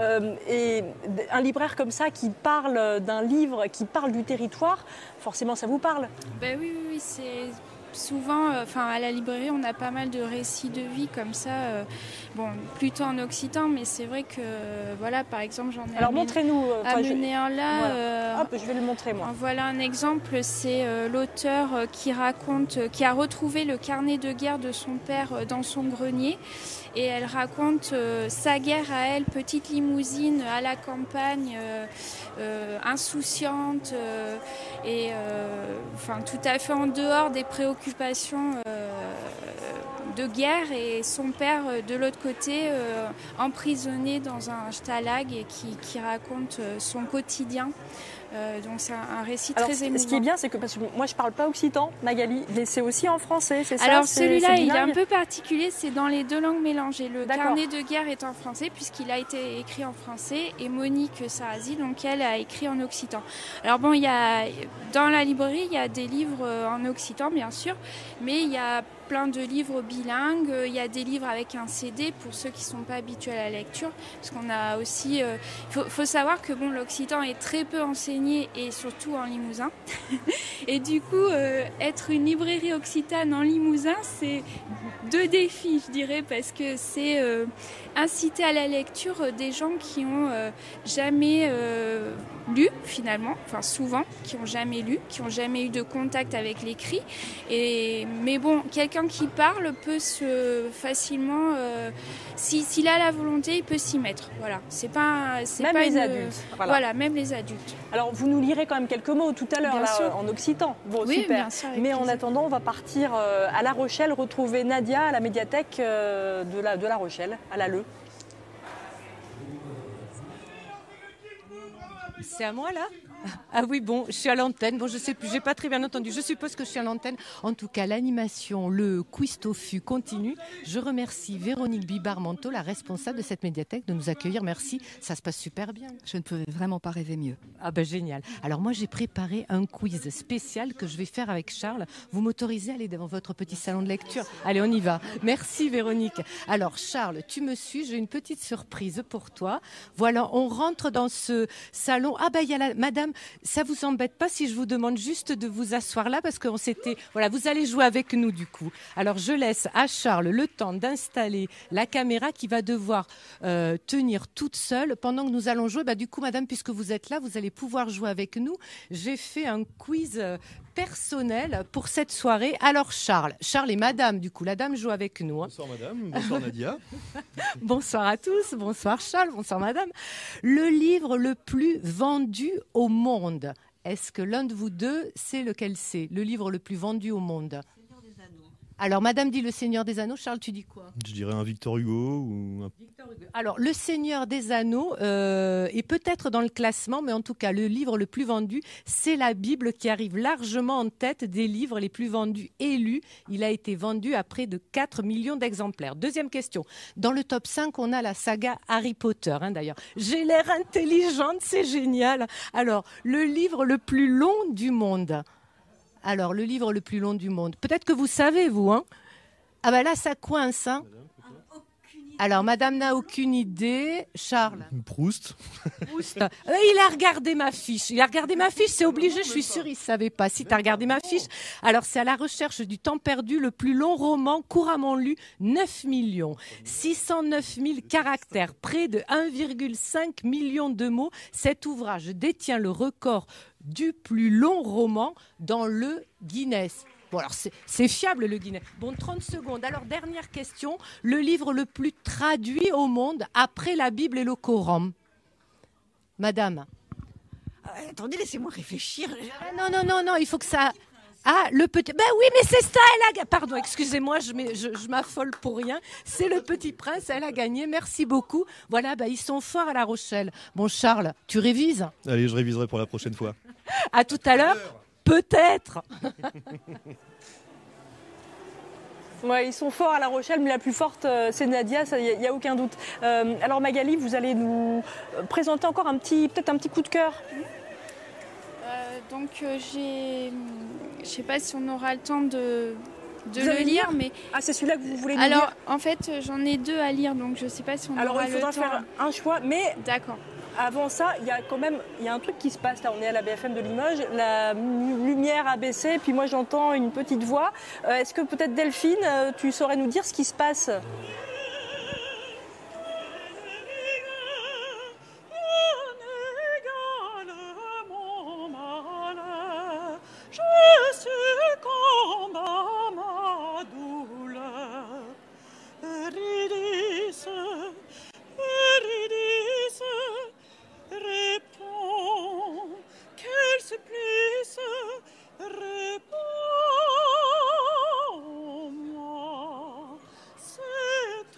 Et un libraire comme ça qui parle d'un livre, qui parle du territoire, forcément ça vous parle. Ben oui, c'est... Souvent, à la librairie, on a pas mal de récits de vie comme ça, plutôt en occitan, mais c'est vrai que, voilà, par exemple, j'en ai montrez-nous, amené un là. Voilà. Hop, je vais le montrer, moi. Voilà un exemple, c'est l'auteur qui a retrouvé le carnet de guerre de son père dans son grenier. Et elle raconte sa guerre à elle, petite limousine à la campagne, insouciante et tout à fait en dehors des préoccupations de guerre, et son père de l'autre côté emprisonné dans un stalag et qui raconte son quotidien. Donc c'est un récit très émouvant. Ce qui est bien, c'est que parce que moi je parle pas occitan, Magali, mais c'est aussi en français, c'est ça? Alors celui-là, il est un peu particulier, c'est dans les deux langues mélangées. Le carnet de guerre est en français puisqu'il a été écrit en français, et Monique Sarrazy, donc elle a écrit en occitan. Alors bon, dans la librairie, il y a des livres en occitan bien sûr, mais il y a plein de livres bilingues, il y a des livres avec un CD pour ceux qui ne sont pas habitués à la lecture, parce qu'on a aussi... faut savoir que l'occitan est très peu enseigné, et surtout en Limousin. Et du coup, être une librairie occitane en Limousin, c'est deux défis, je dirais, parce que c'est inciter à la lecture des gens qui n'ont jamais lu finalement, enfin souvent, qui n'ont jamais lu, qui n'ont jamais eu de contact avec l'écrit. Mais bon, quelqu'un qui parle peut facilement, s'il a la volonté, il peut s'y mettre. Voilà, Même les adultes. Voilà, même les adultes. Alors vous nous lirez quand même quelques mots tout à l'heure en occitan. Bon, oui, super. Bien sûr, mais en attendant, on va partir à La Rochelle, retrouver Nadia à la médiathèque de La Rochelle, à la Le. C'est à moi là ? Ah oui, bon, je suis à l'antenne. Bon, je sais plus, j'ai pas très bien entendu. Je suppose que je suis à l'antenne. En tout cas, l'animation, le quiz tofu continue. Je remercie Véronique Bibard-Manteau, la responsable de cette médiathèque, de nous accueillir. Merci, ça se passe super bien. Je ne pouvais vraiment pas rêver mieux. Ah ben génial. Alors moi, j'ai préparé un quiz spécial que je vais faire avec Charles. Vous m'autorisez à aller devant votre petit salon de lecture ? Allez, on y va. Merci Véronique. Alors Charles, tu me suis, j'ai une petite surprise pour toi. Voilà, on rentre dans ce salon. Ah ben il y a madame. Ça vous embête pas si je vous demande juste de vous asseoir là parce qu'on s'était... Voilà, vous allez jouer avec nous du coup. Alors je laisse à Charles le temps d'installer la caméra qui va devoir tenir toute seule pendant que nous allons jouer. Bah, du coup, madame, puisque vous êtes là, vous allez pouvoir jouer avec nous. J'ai fait un quiz personnel pour cette soirée. Alors Charles et madame, du coup, la dame joue avec nous. Hein. Bonsoir madame, bonsoir Nadia. Bonsoir à tous, bonsoir Charles, bonsoir madame. Le livre le plus vendu au monde, est-ce que l'un de vous deux sait lequel c'est, le livre le plus vendu au monde ? Alors, madame dit Le Seigneur des Anneaux. Charles, tu dis quoi ? Je dirais un Victor Hugo ou un... Alors, Le Seigneur des Anneaux est peut-être dans le classement, mais en tout cas, le livre le plus vendu, c'est la Bible qui arrive largement en tête des livres les plus vendus et lus. Il a été vendu à près de 4 millions d'exemplaires. Deuxième question. Dans le top 5, on a la saga Harry Potter, d'ailleurs. J'ai l'air intelligente, c'est génial. Alors, le livre le plus long du monde. Alors, le livre le plus long du monde. Peut-être que vous savez, vous, hein ? Ah ben là, ça coince, hein ? Alors, madame n'a aucune idée. Charles ? Proust. Il a regardé ma fiche. C'est obligé, je suis sûre, il ne savait pas. Si tu as regardé ma fiche. Alors, c'est à la recherche du temps perdu, le plus long roman couramment lu, 9 609 000 caractères, près de 1,5 million de mots. Cet ouvrage détient le record du plus long roman dans le Guinness. Bon, alors c'est fiable le Guinness. Bon, 30 secondes. Alors, dernière question. Le livre le plus traduit au monde après la Bible et le Coran. Madame. Attendez, laissez-moi réfléchir. Non, il faut que ça... Ah, le petit... Ben oui, mais c'est ça, elle a... Pardon, excusez-moi, je m'affole pour rien. C'est le Petit Prince, elle a gagné, merci beaucoup. Voilà, ils sont forts à La Rochelle. Bon, Charles, tu révises ? Allez, je réviserai pour la prochaine fois. À tout à l'heure, peut-être. Ouais, ils sont forts à La Rochelle, mais la plus forte, c'est Nadia, il n'y a aucun doute. Alors Magali, vous allez nous présenter encore peut-être un petit coup de cœur. Donc je sais pas si on aura le temps de le lire, mais... Ah, c'est celui-là que vous voulez lire ? Alors, en fait, j'en ai 2 à lire, donc je sais pas si on aura le temps. Alors, il faudra faire un choix, mais... D'accord. Avant ça, il y a un truc qui se passe là. On est à la BFM de Limoges, la lumière a baissé, puis moi j'entends une petite voix. Est-ce que peut-être Delphine, tu saurais nous dire ce qui se passe ? Je succombe à ma douleur. Eurydice, Eurydice, réponds, quel supplice, réponds-moi. C'est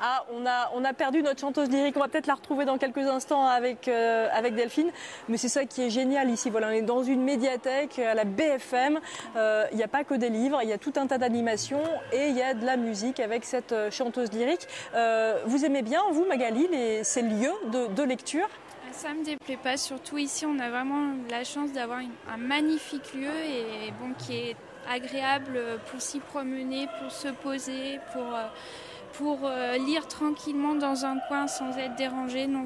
Ah, on a perdu notre chanteuse lyrique. On va peut-être la retrouver dans quelques instants avec Delphine. Mais c'est ça qui est génial ici. Voilà, on est dans une médiathèque à la BFM. Il n'y a pas que des livres, il y a tout un tas d'animations et il y a de la musique avec cette chanteuse lyrique. Vous aimez bien, vous, Magali, ces lieux de lecture? Ça ne me déplaît pas. Surtout ici, on a vraiment la chance d'avoir un magnifique lieu et qui est agréable pour s'y promener, pour se poser, pour lire tranquillement dans un coin sans être dérangé. Non,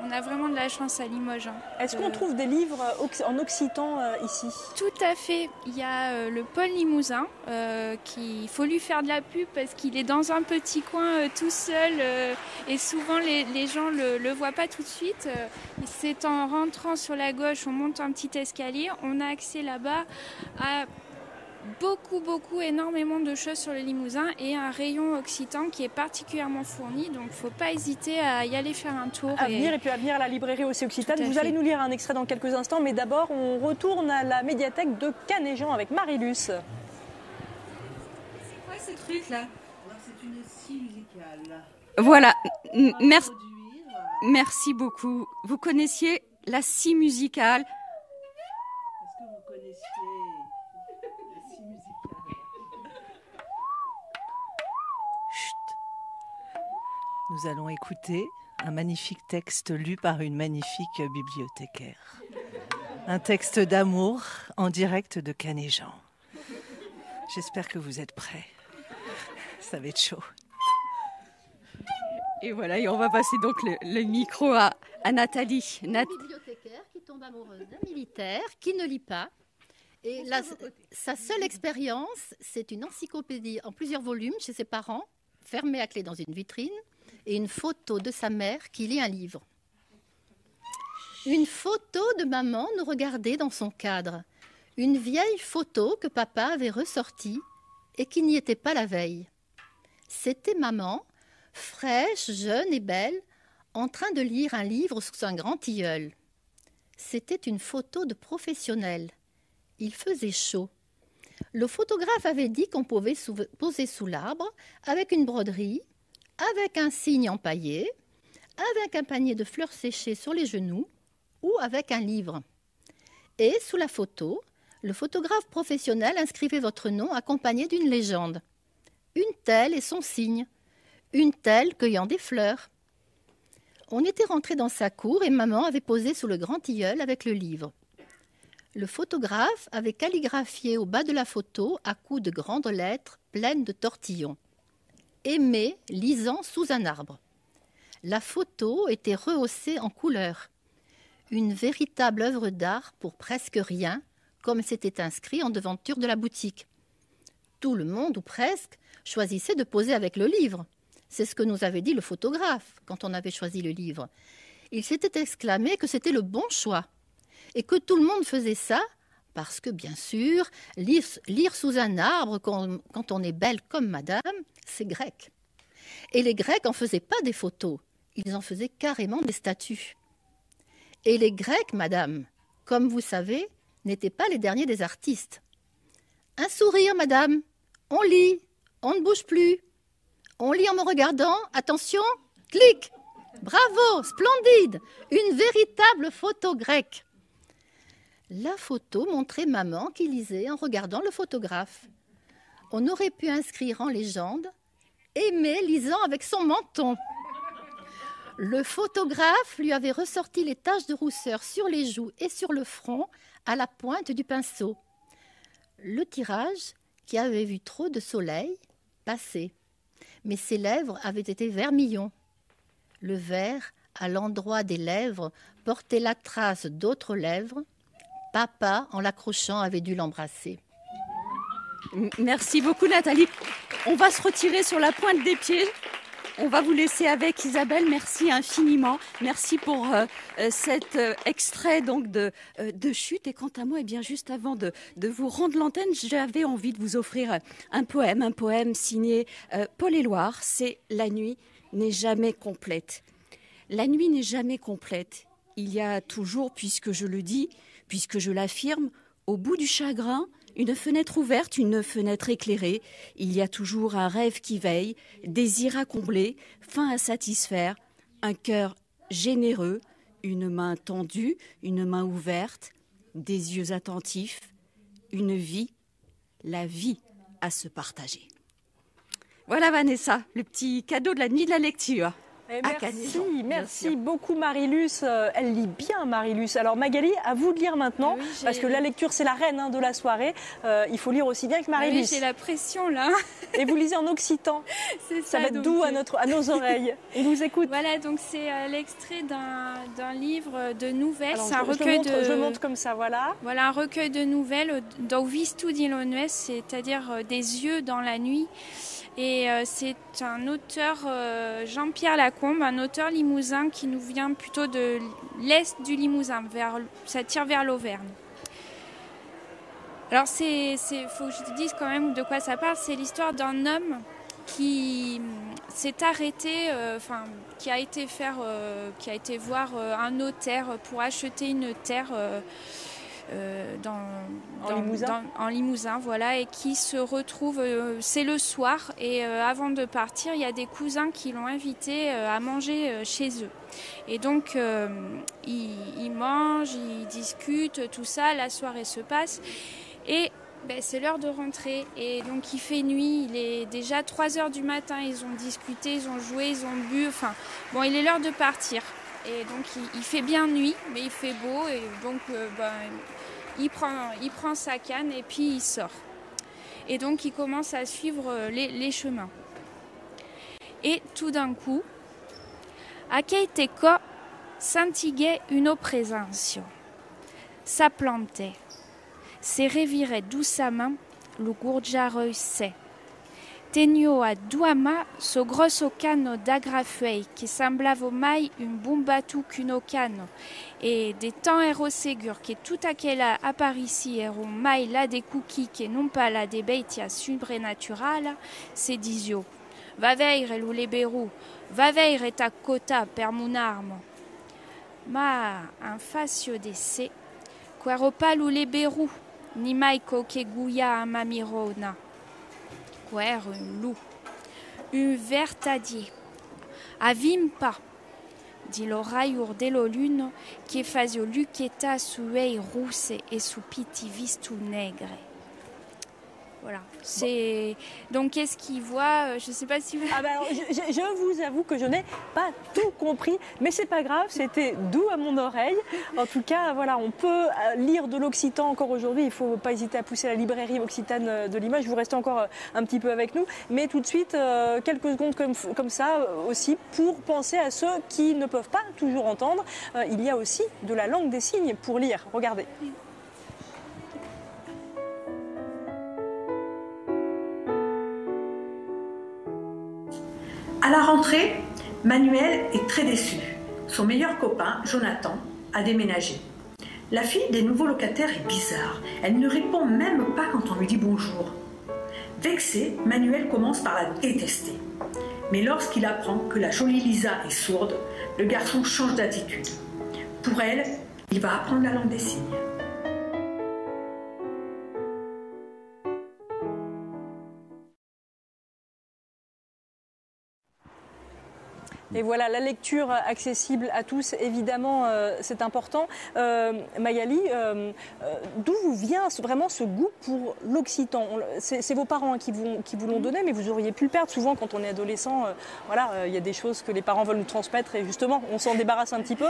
on a vraiment de la chance à Limoges. Est-ce qu'on trouve des livres en occitan ici? Tout à fait. Il y a le Paul Limousin, il faut lui faire de la pub parce qu'il est dans un petit coin tout seul et souvent les gens le voient pas tout de suite. C'est en rentrant sur la gauche, on monte un petit escalier, on a accès là-bas à énormément de choses sur le Limousin et un rayon occitan qui est particulièrement fourni, donc il ne faut pas hésiter à y aller faire un tour. À venir à la librairie aussi occitane. Vous allez nous lire un extrait dans quelques instants, mais d'abord on retourne à la médiathèque de Canéjan avec Marie-Luce. C'est quoi ce truc là? C'est une scie musicale. Voilà, merci beaucoup. Vous connaissiez la scie musicale? Est-ce que vous connaissiez la scie musicale? Nous allons écouter un magnifique texte lu par une magnifique bibliothécaire. Un texte d'amour en direct de Canéjan. J'espère que vous êtes prêts. Ça va être chaud. Et voilà, et on va passer donc le micro à Nathalie. Une bibliothécaire qui tombe amoureuse d'un militaire qui ne lit pas. Et sa seule expérience, c'est une encyclopédie en plusieurs volumes chez ses parents, fermée à clé dans une vitrine, et une photo de sa mère qui lit un livre. Une photo de maman nous regardait dans son cadre. Une vieille photo que papa avait ressortie et qui n'y était pas la veille. C'était maman, fraîche, jeune et belle, en train de lire un livre sous un grand tilleul. C'était une photo de professionnel. Il faisait chaud. Le photographe avait dit qu'on pouvait poser sous l'arbre avec une broderie, avec un signe empaillé, avec un panier de fleurs séchées sur les genoux ou avec un livre. Et sous la photo, le photographe professionnel inscrivait votre nom accompagné d'une légende. Une telle et son signe, une telle cueillant des fleurs. On était rentré dans sa cour et maman avait posé sous le grand tilleul avec le livre. Le photographe avait calligraphié au bas de la photo à coups de grandes lettres pleines de tortillons. Aimé lisant sous un arbre. La photo était rehaussée en couleurs. Une véritable œuvre d'art pour presque rien, comme c'était inscrit en devanture de la boutique. Tout le monde, ou presque, choisissait de poser avec le livre. C'est ce que nous avait dit le photographe quand on avait choisi le livre. Il s'était exclamé que c'était le bon choix et que tout le monde faisait ça parce que, bien sûr, lire sous un arbre quand on est belle comme madame, c'est grec. Et les Grecs n'en faisaient pas des photos, ils en faisaient carrément des statues. Et les Grecs, madame, comme vous savez, n'étaient pas les derniers des artistes. Un sourire, madame, on lit, on ne bouge plus. On lit en me regardant, attention, clic, bravo, splendide, une véritable photo grecque. La photo montrait maman qui lisait en regardant le photographe. On aurait pu inscrire en légende « Aimé lisant avec son menton ». Le photographe lui avait ressorti les taches de rousseur sur les joues et sur le front à la pointe du pinceau. Le tirage, qui avait vu trop de soleil, passait. Mais ses lèvres avaient été vermillons. Le vert, à l'endroit des lèvres, portait la trace d'autres lèvres. Papa, en l'accrochant, avait dû l'embrasser. Merci beaucoup, Nathalie. On va se retirer sur la pointe des pieds. On va vous laisser avec Isabelle. Merci infiniment. Merci pour cet extrait donc de Chute. Et quant à moi, eh bien, juste avant de vous rendre l'antenne, j'avais envie de vous offrir un poème signé Paul Éluard. C'est « La nuit n'est jamais complète ». La nuit n'est jamais complète. Il y a toujours, puisque je le dis, puisque je l'affirme, au bout du chagrin, Une fenêtre ouverte, une fenêtre éclairée, il y a toujours un rêve qui veille, désir à combler, faim à satisfaire, un cœur généreux, une main tendue, une main ouverte, des yeux attentifs, une vie, la vie à se partager. Voilà Vanessa, le petit cadeau de la nuit de la lecture. Merci beaucoup Marie-Luce. Elle lit bien Marie-Luce. Alors Magali, à vous de lire maintenant, parce que la lecture c'est la reine de la soirée. Il faut lire aussi bien que Marie-Luce. Oui, j'ai la pression là. Et vous lisez en occitan. Ça va être doux à nos oreilles. On vous écoute. Voilà, donc c'est l'extrait d'un livre de nouvelles. Alors, c'est un recueil je montre comme ça, voilà. Voilà, un recueil de nouvelles d'Au visto di Lonues, c'est-à-dire des yeux dans la nuit. Et c'est un auteur, Jean-Pierre Lacombe, un auteur limousin qui nous vient plutôt de l'est du Limousin, ça tire vers l'Auvergne. Alors faut que je te dise quand même de quoi ça parle. C'est l'histoire d'un homme qui s'est arrêté, qui a été voir un notaire pour acheter une terre en Limousin, voilà, et qui se retrouve, c'est le soir, et avant de partir, il y a des cousins qui l'ont invité à manger chez eux. Et donc, ils mangent, ils discutent, tout ça, la soirée se passe, et c'est l'heure de rentrer. Et donc, il fait nuit, il est déjà 3h du matin, ils ont discuté, ils ont joué, ils ont bu, il est l'heure de partir. Et donc, il fait bien nuit, mais il fait beau, et donc, il prend sa canne et puis il sort. Et donc, il commence à suivre les chemins. Et tout d'un coup, Akeiteko sentiguait une présence. S'applantait, se revirait doucement le gourjareuil sait. Tenio a duama so grosso cano d'agrafeuille qui semblava mai un bombatu qu'uno cano et des temps ero ségur que tout aquella apparici ero mai la des cookies que non pas la des beitia sobrenaturala se disio va veire lu liberu va veire ta cota per mon arme ma un facio de se quero pas lu liberu ni mai co che guia a mamirona un loup, un vertadier. Avimpa, dit l'orailleur de la lune, qui faisait luqueta sous œil rousse et sous piti vistu negre. Voilà. Donc, qu'est-ce qu'il voit? Je ne sais pas si vous... je vous avoue que je n'ai pas tout compris, mais c'est pas grave, c'était doux à mon oreille. En tout cas, voilà, on peut lire de l'occitan encore aujourd'hui. Il ne faut pas hésiter à pousser la librairie occitane de Limoges. Vous restez encore un petit peu avec nous. Mais tout de suite, quelques secondes comme ça aussi pour penser à ceux qui ne peuvent pas toujours entendre. Il y a aussi de la langue des signes pour lire. Regardez. À la rentrée, Manuel est très déçu. Son meilleur copain, Jonathan, a déménagé. La fille des nouveaux locataires est bizarre. Elle ne répond même pas quand on lui dit bonjour. Vexé, Manuel commence par la détester. Mais lorsqu'il apprend que la jolie Lisa est sourde, le garçon change d'attitude. Pour elle, il va apprendre la langue des signes. Et voilà, la lecture accessible à tous, évidemment, c'est important. Magali, d'où vous vient vraiment ce goût pour l'occitan? C'est vos parents qui vous l'ont donné, mais vous auriez pu le perdre. Souvent, quand on est adolescent, il y a des choses que les parents veulent nous transmettre et justement, on s'en débarrasse un petit peu.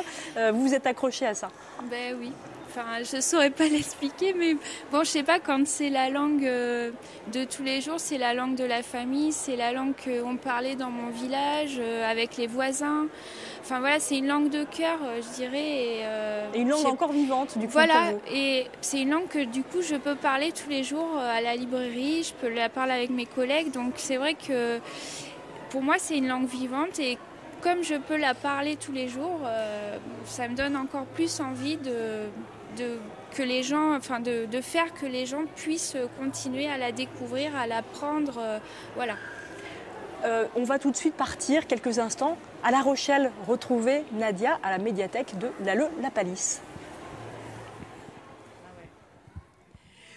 Vous vous êtes accroché à ça? Ben oui. Enfin, je ne saurais pas l'expliquer, mais bon, je sais pas, quand c'est la langue de tous les jours, c'est la langue de la famille, c'est la langue qu'on parlait dans mon village, avec les voisins. Enfin voilà, c'est une langue de cœur, je dirais. Et une langue encore vivante, du coup. Voilà, et c'est une langue que du coup je peux parler tous les jours à la librairie, je peux la parler avec mes collègues, donc c'est vrai que pour moi c'est une langue vivante et comme je peux la parler tous les jours, ça me donne encore plus envie que les gens, de faire que les gens puissent continuer à la découvrir, à l'apprendre, voilà. On va tout de suite partir quelques instants à La Rochelle, retrouver Nadia à la médiathèque de Lalleux-la-Palisse.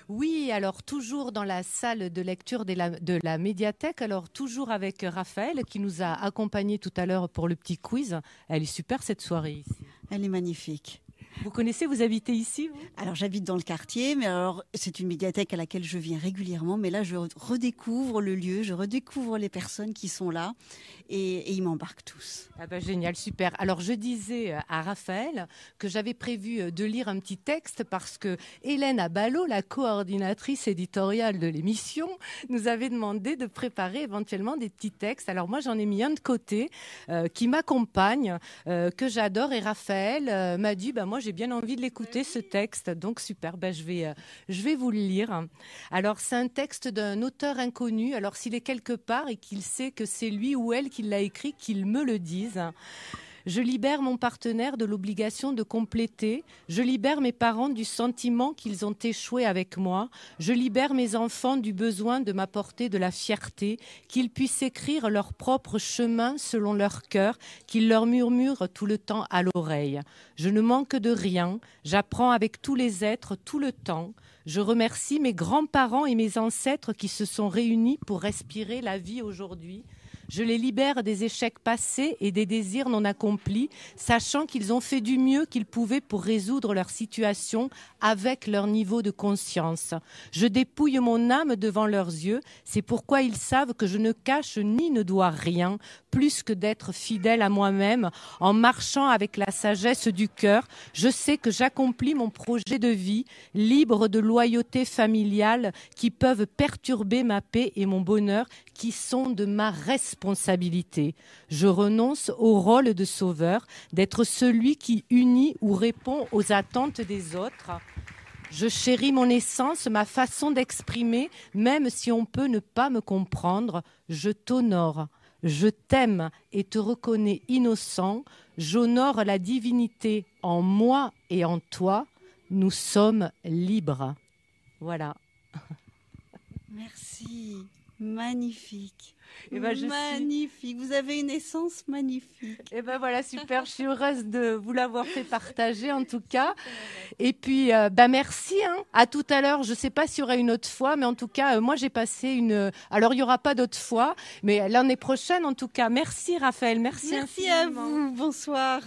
Oui, alors toujours dans la salle de lecture de la médiathèque, alors toujours avec Raphaël qui nous a accompagnés tout à l'heure pour le petit quiz. Elle est super cette soirée ici. Elle est magnifique. Vous connaissez, vous habitez ici vous ? Alors j'habite dans le quartier, mais alors c'est une médiathèque à laquelle je viens régulièrement, mais là je redécouvre le lieu, je redécouvre les personnes qui sont là et ils m'embarquent tous. Ah ben, génial, super. Alors je disais à Raphaël que j'avais prévu de lire un petit texte parce que Hélène Abalo, la coordinatrice éditoriale de l'émission, nous avait demandé de préparer éventuellement des petits textes. Alors moi j'en ai mis un de côté qui m'accompagne, que j'adore, et Raphaël m'a dit moi j'ai bien envie de l'écouter ce texte, donc super, je vais vous le lire. Alors c'est un texte d'un auteur inconnu, alors s'il est quelque part et qu'il sait que c'est lui ou elle qui l'a écrit, qu'il me le dise. Je libère mon partenaire de l'obligation de compléter. Je libère mes parents du sentiment qu'ils ont échoué avec moi. Je libère mes enfants du besoin de m'apporter de la fierté, qu'ils puissent écrire leur propre chemin selon leur cœur, qu'ils leur murmurent tout le temps à l'oreille. Je ne manque de rien. J'apprends avec tous les êtres tout le temps. Je remercie mes grands-parents et mes ancêtres qui se sont réunis pour respirer la vie aujourd'hui. Je les libère des échecs passés et des désirs non accomplis, sachant qu'ils ont fait du mieux qu'ils pouvaient pour résoudre leur situation avec leur niveau de conscience. Je dépouille mon âme devant leurs yeux, c'est pourquoi ils savent que je ne cache ni ne dois rien, plus que d'être fidèle à moi-même, en marchant avec la sagesse du cœur. Je sais que j'accomplis mon projet de vie, libre de loyauté familiale qui peuvent perturber ma paix et mon bonheur, qui sont de ma responsabilité. Je renonce au rôle de sauveur, d'être celui qui unit ou répond aux attentes des autres. Je chéris mon essence, ma façon d'exprimer, même si on peut ne pas me comprendre. Je t'honore. Je t'aime et te reconnais innocent. J'honore la divinité en moi et en toi. Nous sommes libres. Voilà. Merci. Magnifique. Magnifique. Vous avez une essence magnifique. Et ben voilà, super. Je suis heureuse de vous l'avoir fait partager en tout cas. Et puis, merci. À tout à l'heure. Je ne sais pas s'il y aura une autre fois, mais en tout cas, moi j'ai passé une. Alors il n'y aura pas d'autre fois, mais l'année prochaine en tout cas. Merci Raphaël. Merci à vous. Bonsoir.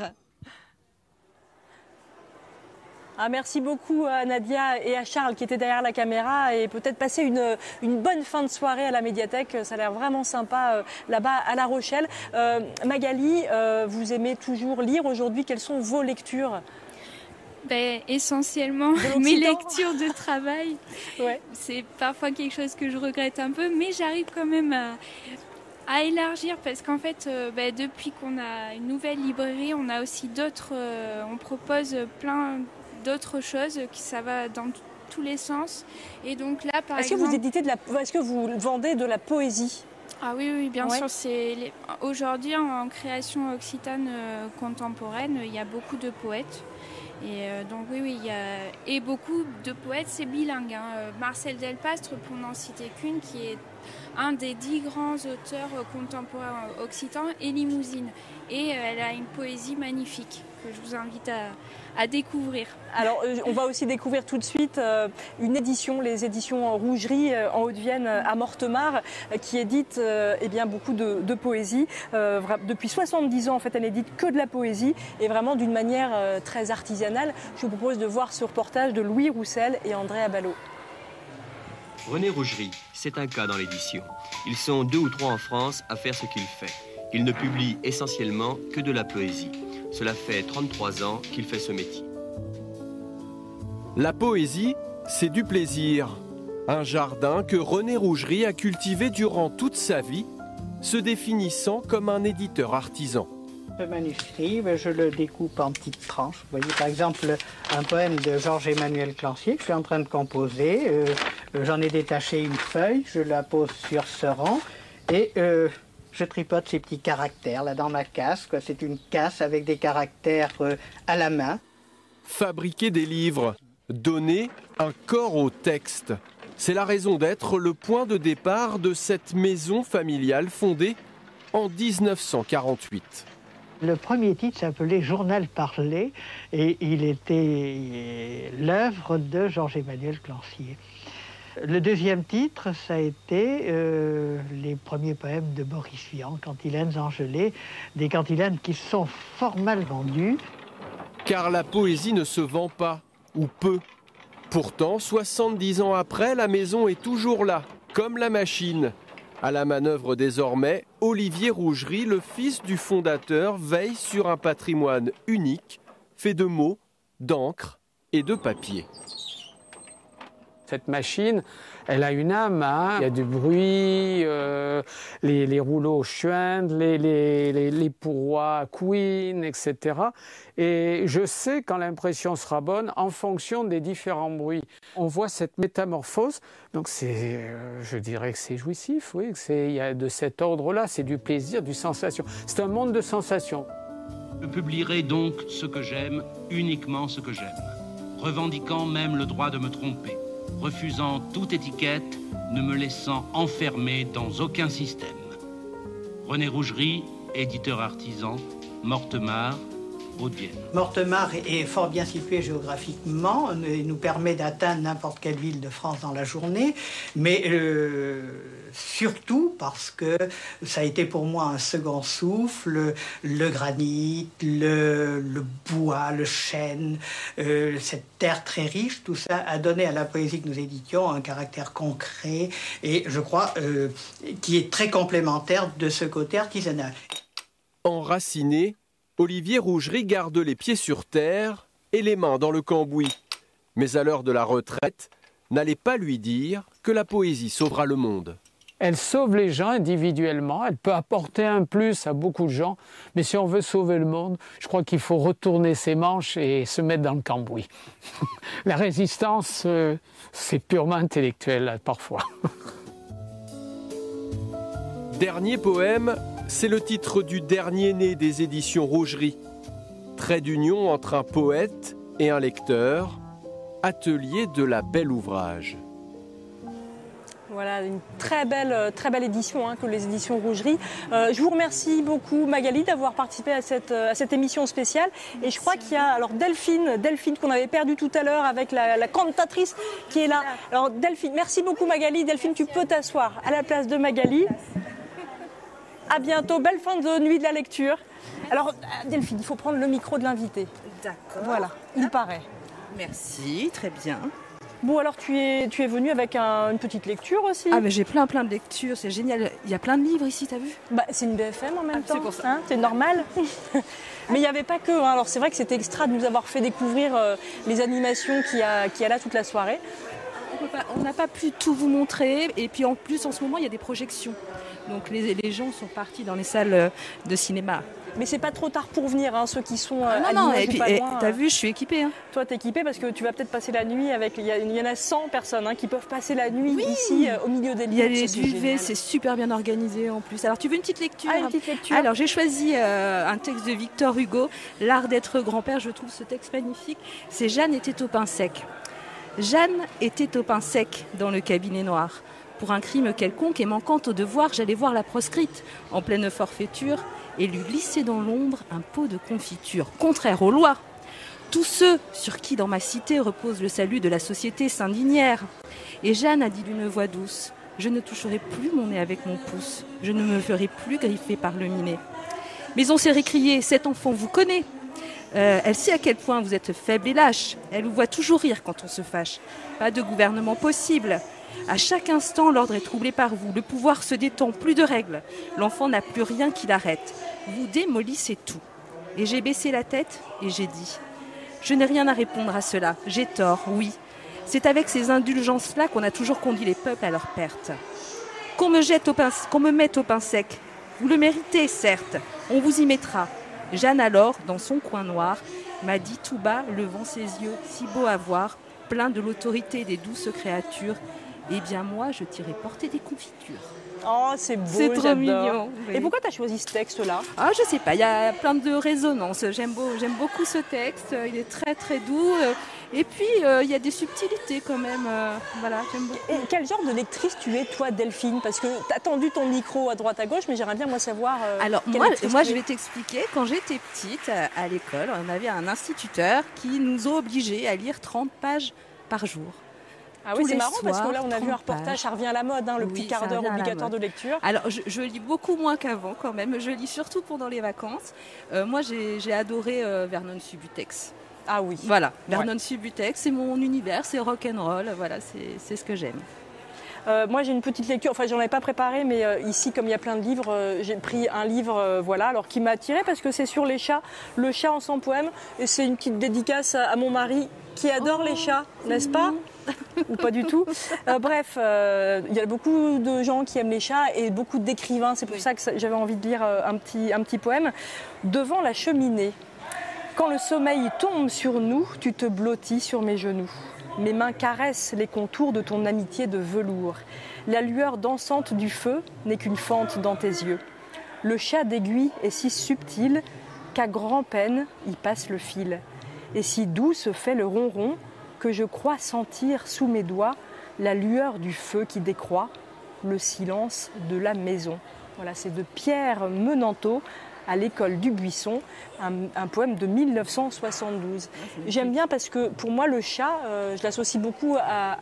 Merci beaucoup à Nadia et à Charles qui étaient derrière la caméra, et peut-être passer une bonne fin de soirée à la médiathèque. Ça a l'air vraiment sympa là-bas à La Rochelle. Magali, vous aimez toujours lire aujourd'hui. Quelles sont vos lectures ? Essentiellement mes lectures de travail. Ouais. C'est parfois quelque chose que je regrette un peu, mais j'arrive quand même à élargir, parce qu'en fait, depuis qu'on a une nouvelle librairie, on a aussi d'autres. On propose plein d'autres choses, qui ça va dans tous les sens. Et donc là, par exemple... Est-ce que vous vendez de la poésie ? Ah oui, bien sûr. Aujourd'hui, en création occitane contemporaine, il y a beaucoup de poètes. Et donc il y a beaucoup de poètes, c'est bilingue. Marcel Delpastre, pour n'en citer qu'une, qui est un des 10 grands auteurs contemporains occitans, et Limousine. Et elle a une poésie magnifique que je vous invite à découvrir. Alors, on va aussi découvrir tout de suite une édition, les éditions Rougerie en Haute-Vienne à Mortemart, qui édite beaucoup de poésie. Depuis 70 ans, en fait, elle n'édite que de la poésie, et vraiment d'une manière très artisanale. Je vous propose de voir ce reportage de Louis Roussel et André Abalo. René Rougerie, c'est un cas dans l'édition. Ils sont 2 ou 3 en France à faire ce qu'il fait. Il ne publie essentiellement que de la poésie. Cela fait 33 ans qu'il fait ce métier. La poésie, c'est du plaisir. Un jardin que René Rougerie a cultivé durant toute sa vie, se définissant comme un éditeur artisan. Le manuscrit, je le découpe en petites tranches. Vous voyez par exemple un poème de Georges-Emmanuel Clancier que je suis en train de composer. J'en ai détaché une feuille, je la pose sur ce rang et je tripote ces petits caractères là dans ma casse. C'est une casse avec des caractères à la main. Fabriquer des livres, donner un corps au texte. C'est la raison d'être, le point de départ de cette maison familiale fondée en 1948. Le premier titre s'appelait Journal parlé et il était l'œuvre de Georges-Emmanuel Clancier. Le deuxième titre, ça a été les premiers poèmes de Boris Vian, Cantilènes engelées, des cantilènes qui sont fort mal vendus. Car la poésie ne se vend pas, ou peu. Pourtant, 70 ans après, la maison est toujours là, comme la machine. À la manœuvre désormais, Olivier Rougerie, le fils du fondateur, veille sur un patrimoine unique, fait de mots, d'encre et de papier. Cette machine, elle a une âme, hein. Il y a du bruit, les rouleaux chuintent, les pourrois couinent, etc. Et je sais quand l'impression sera bonne en fonction des différents bruits. On voit cette métamorphose, donc je dirais que c'est jouissif, oui. Il y a de cet ordre-là, c'est du plaisir, du sensation. C'est un monde de sensations. Je publierai donc ce que j'aime, uniquement ce que j'aime, revendiquant même le droit de me tromper, refusant toute étiquette, ne me laissant enfermer dans aucun système. René Rougerie, éditeur artisan, Mortemart, Hauts-de-Vienne. Mortemart est fort bien situé géographiquement, il nous permet d'atteindre n'importe quelle ville de France dans la journée, mais surtout parce que ça a été pour moi un second souffle, le granit, le bois, le chêne, cette terre très riche, tout ça a donné à la poésie que nous éditions un caractère concret et je crois qui est très complémentaire de ce côté artisanal. Enraciné, Olivier Rougerie garde les pieds sur terre et les mains dans le cambouis. Mais à l'heure de la retraite, n'allez pas lui dire que la poésie sauvera le monde. Elle sauve les gens individuellement, elle peut apporter un plus à beaucoup de gens, mais si on veut sauver le monde, je crois qu'il faut retourner ses manches et se mettre dans le cambouis. La résistance, c'est purement intellectuel parfois. Dernier poème, c'est le titre du dernier né des éditions Rougerie. Trait d'union entre un poète et un lecteur, atelier de la belle ouvrage. Voilà, une très belle édition que les éditions Rougerie. Je vous remercie beaucoup Magali d'avoir participé à cette émission spéciale. Et je crois qu'il y a alors Delphine qu'on avait perdue tout à l'heure avec la cantatrice qui est là. Alors Delphine, merci beaucoup Magali. Delphine, tu peux t'asseoir à la place de Magali. À bientôt, belle fin de nuit de la lecture. Alors Delphine, il faut prendre le micro de l'invité. D'accord. Voilà, il paraît. Merci, très bien. Bon, alors tu es venue avec une petite lecture aussi. Ah, mais j'ai plein de lectures, c'est génial. Il y a plein de livres ici, t'as vu? Bah, c'est une BFM en même temps. C'est pour ça. C'est normal. Mais il n'y avait pas que. Alors c'est vrai que c'était extra de nous avoir fait découvrir les animations qu'il y a là toute la soirée. On n'a pas pu tout vous montrer. Et puis en plus, en ce moment, il y a des projections. Donc les gens sont partis dans les salles de cinéma. Mais c'est pas trop tard pour venir, ceux qui sont à non, Limoges et puis, ou pas loin. T'as vu, je suis équipée. Toi, t'es équipée parce que tu vas peut-être passer la nuit avec... Il y en a 100 personnes qui peuvent passer la nuit ici, au milieu des livres. Il y a les duvets, c'est super bien organisé en plus. Alors, tu veux une petite lecture? Une petite lecture. Alors, j'ai choisi un texte de Victor Hugo, L'art d'être grand-père. Je trouve ce texte magnifique. C'est Jeanne était au pain sec. Jeanne était au pain sec dans le cabinet noir. Pour un crime quelconque et manquant au devoir, j'allais voir la proscrite en pleine forfaiture et lui glisser dans l'ombre un pot de confiture, contraire aux lois. Tous ceux sur qui dans ma cité repose le salut de la société s'indignèrent. Et Jeanne a dit d'une voix douce, « Je ne toucherai plus mon nez avec mon pouce, je ne me ferai plus griffer par le minet. » Mais on s'est récrié, « Cet enfant vous connaît. Elle sait à quel point vous êtes faible et lâche. Elle vous voit toujours rire quand on se fâche. Pas de gouvernement possible. À chaque instant, l'ordre est troublé par vous. Le pouvoir se détend, plus de règles. L'enfant n'a plus rien qui l'arrête. Vous démolissez tout. » Et j'ai baissé la tête et j'ai dit, « Je n'ai rien à répondre à cela. J'ai tort, oui. C'est avec ces indulgences-là qu'on a toujours conduit les peuples à leur perte. Qu'on me mette au pain sec. Vous le méritez, certes. On vous y mettra. » Jeanne alors, dans son coin noir, m'a dit tout bas, levant ses yeux, si beaux à voir, plein de l'autorité des douces créatures, « Eh bien moi, je t'irai porter des confitures. » Oh, c'est beau, c'est trop mignon. Oui. Et pourquoi tu as choisi ce texte-là? Ah, je sais pas, il y a plein de résonances. J'aime beaucoup ce texte, il est très très doux. Et puis, il y a des subtilités quand même. Voilà, j'aime beaucoup. Et quel genre de lectrice tu es, toi, Delphine? Parce que tu as tendu ton micro à droite à gauche, mais j'aimerais bien, moi, savoir... Alors, moi je vais t'expliquer. Quand j'étais petite, à l'école, on avait un instituteur qui nous obligeait à lire 30 pages par jour. Ah oui, c'est marrant parce que là, on a vu un reportage, ça revient à la mode, hein, le petit quart d'heure obligatoire de lecture. Alors, je lis beaucoup moins qu'avant quand même. Je lis surtout pendant les vacances. Moi, j'ai adoré Vernon Subutex. Ah oui. Voilà, Vernon Subutex, c'est mon univers, c'est rock'n'roll. Voilà, c'est ce que j'aime. Moi, j'ai une petite lecture, enfin, j'en avais pas préparé, mais ici, comme il y a plein de livres, j'ai pris un livre, voilà, alors qui m'a attiré parce que c'est sur les chats, le chat en 100 poèmes, et c'est une petite dédicace à mon mari qui adore les chats, n'est-ce pas? Ou pas du tout. Bref, il y a beaucoup de gens qui aiment les chats et beaucoup d'écrivains, c'est pour ça que j'avais envie de lire un petit poème. Devant la cheminée, quand le sommeil tombe sur nous, tu te blottis sur mes genoux. Mes mains caressent les contours de ton amitié de velours. La lueur dansante du feu n'est qu'une fente dans tes yeux. Le chat d'aiguille est si subtil qu'à grand-peine y passe le fil. Et si doux se fait le ronron que je crois sentir sous mes doigts la lueur du feu qui décroît, le silence de la maison. Voilà, c'est de Pierre Menanteau à l'école du Buisson, un poème de 1972. J'aime bien parce que pour moi le chat, je l'associe beaucoup à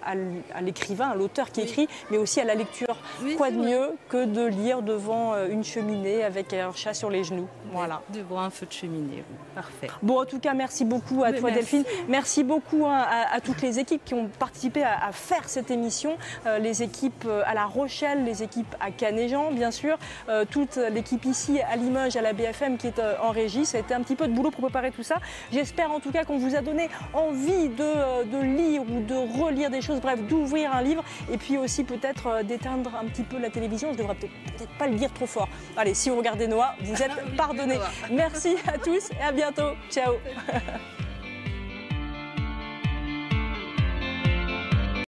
l'écrivain, à l'auteur qui écrit, mais aussi à la lecture. Quoi de mieux que de lire devant une cheminée avec un chat sur les genoux. Voilà. Devant un feu de cheminée, parfait. Bon, en tout cas, merci beaucoup à toi Delphine. Merci beaucoup à toutes les équipes qui ont participé à faire cette émission. Les équipes à La Rochelle, les équipes à Canéjan, bien sûr. Toute l'équipe ici à Limoges, à la BFM qui est en régie. Ça a été un petit peu de boulot pour préparer tout ça. J'espère en tout cas qu'on vous a donné envie de lire ou de relire des choses, bref, d'ouvrir un livre et puis aussi peut-être d'éteindre un petit peu la télévision. Je devrais peut-être pas le dire trop fort. Allez, si vous regardez Noah, vous êtes pardonnés. Merci à tous et à bientôt. Ciao.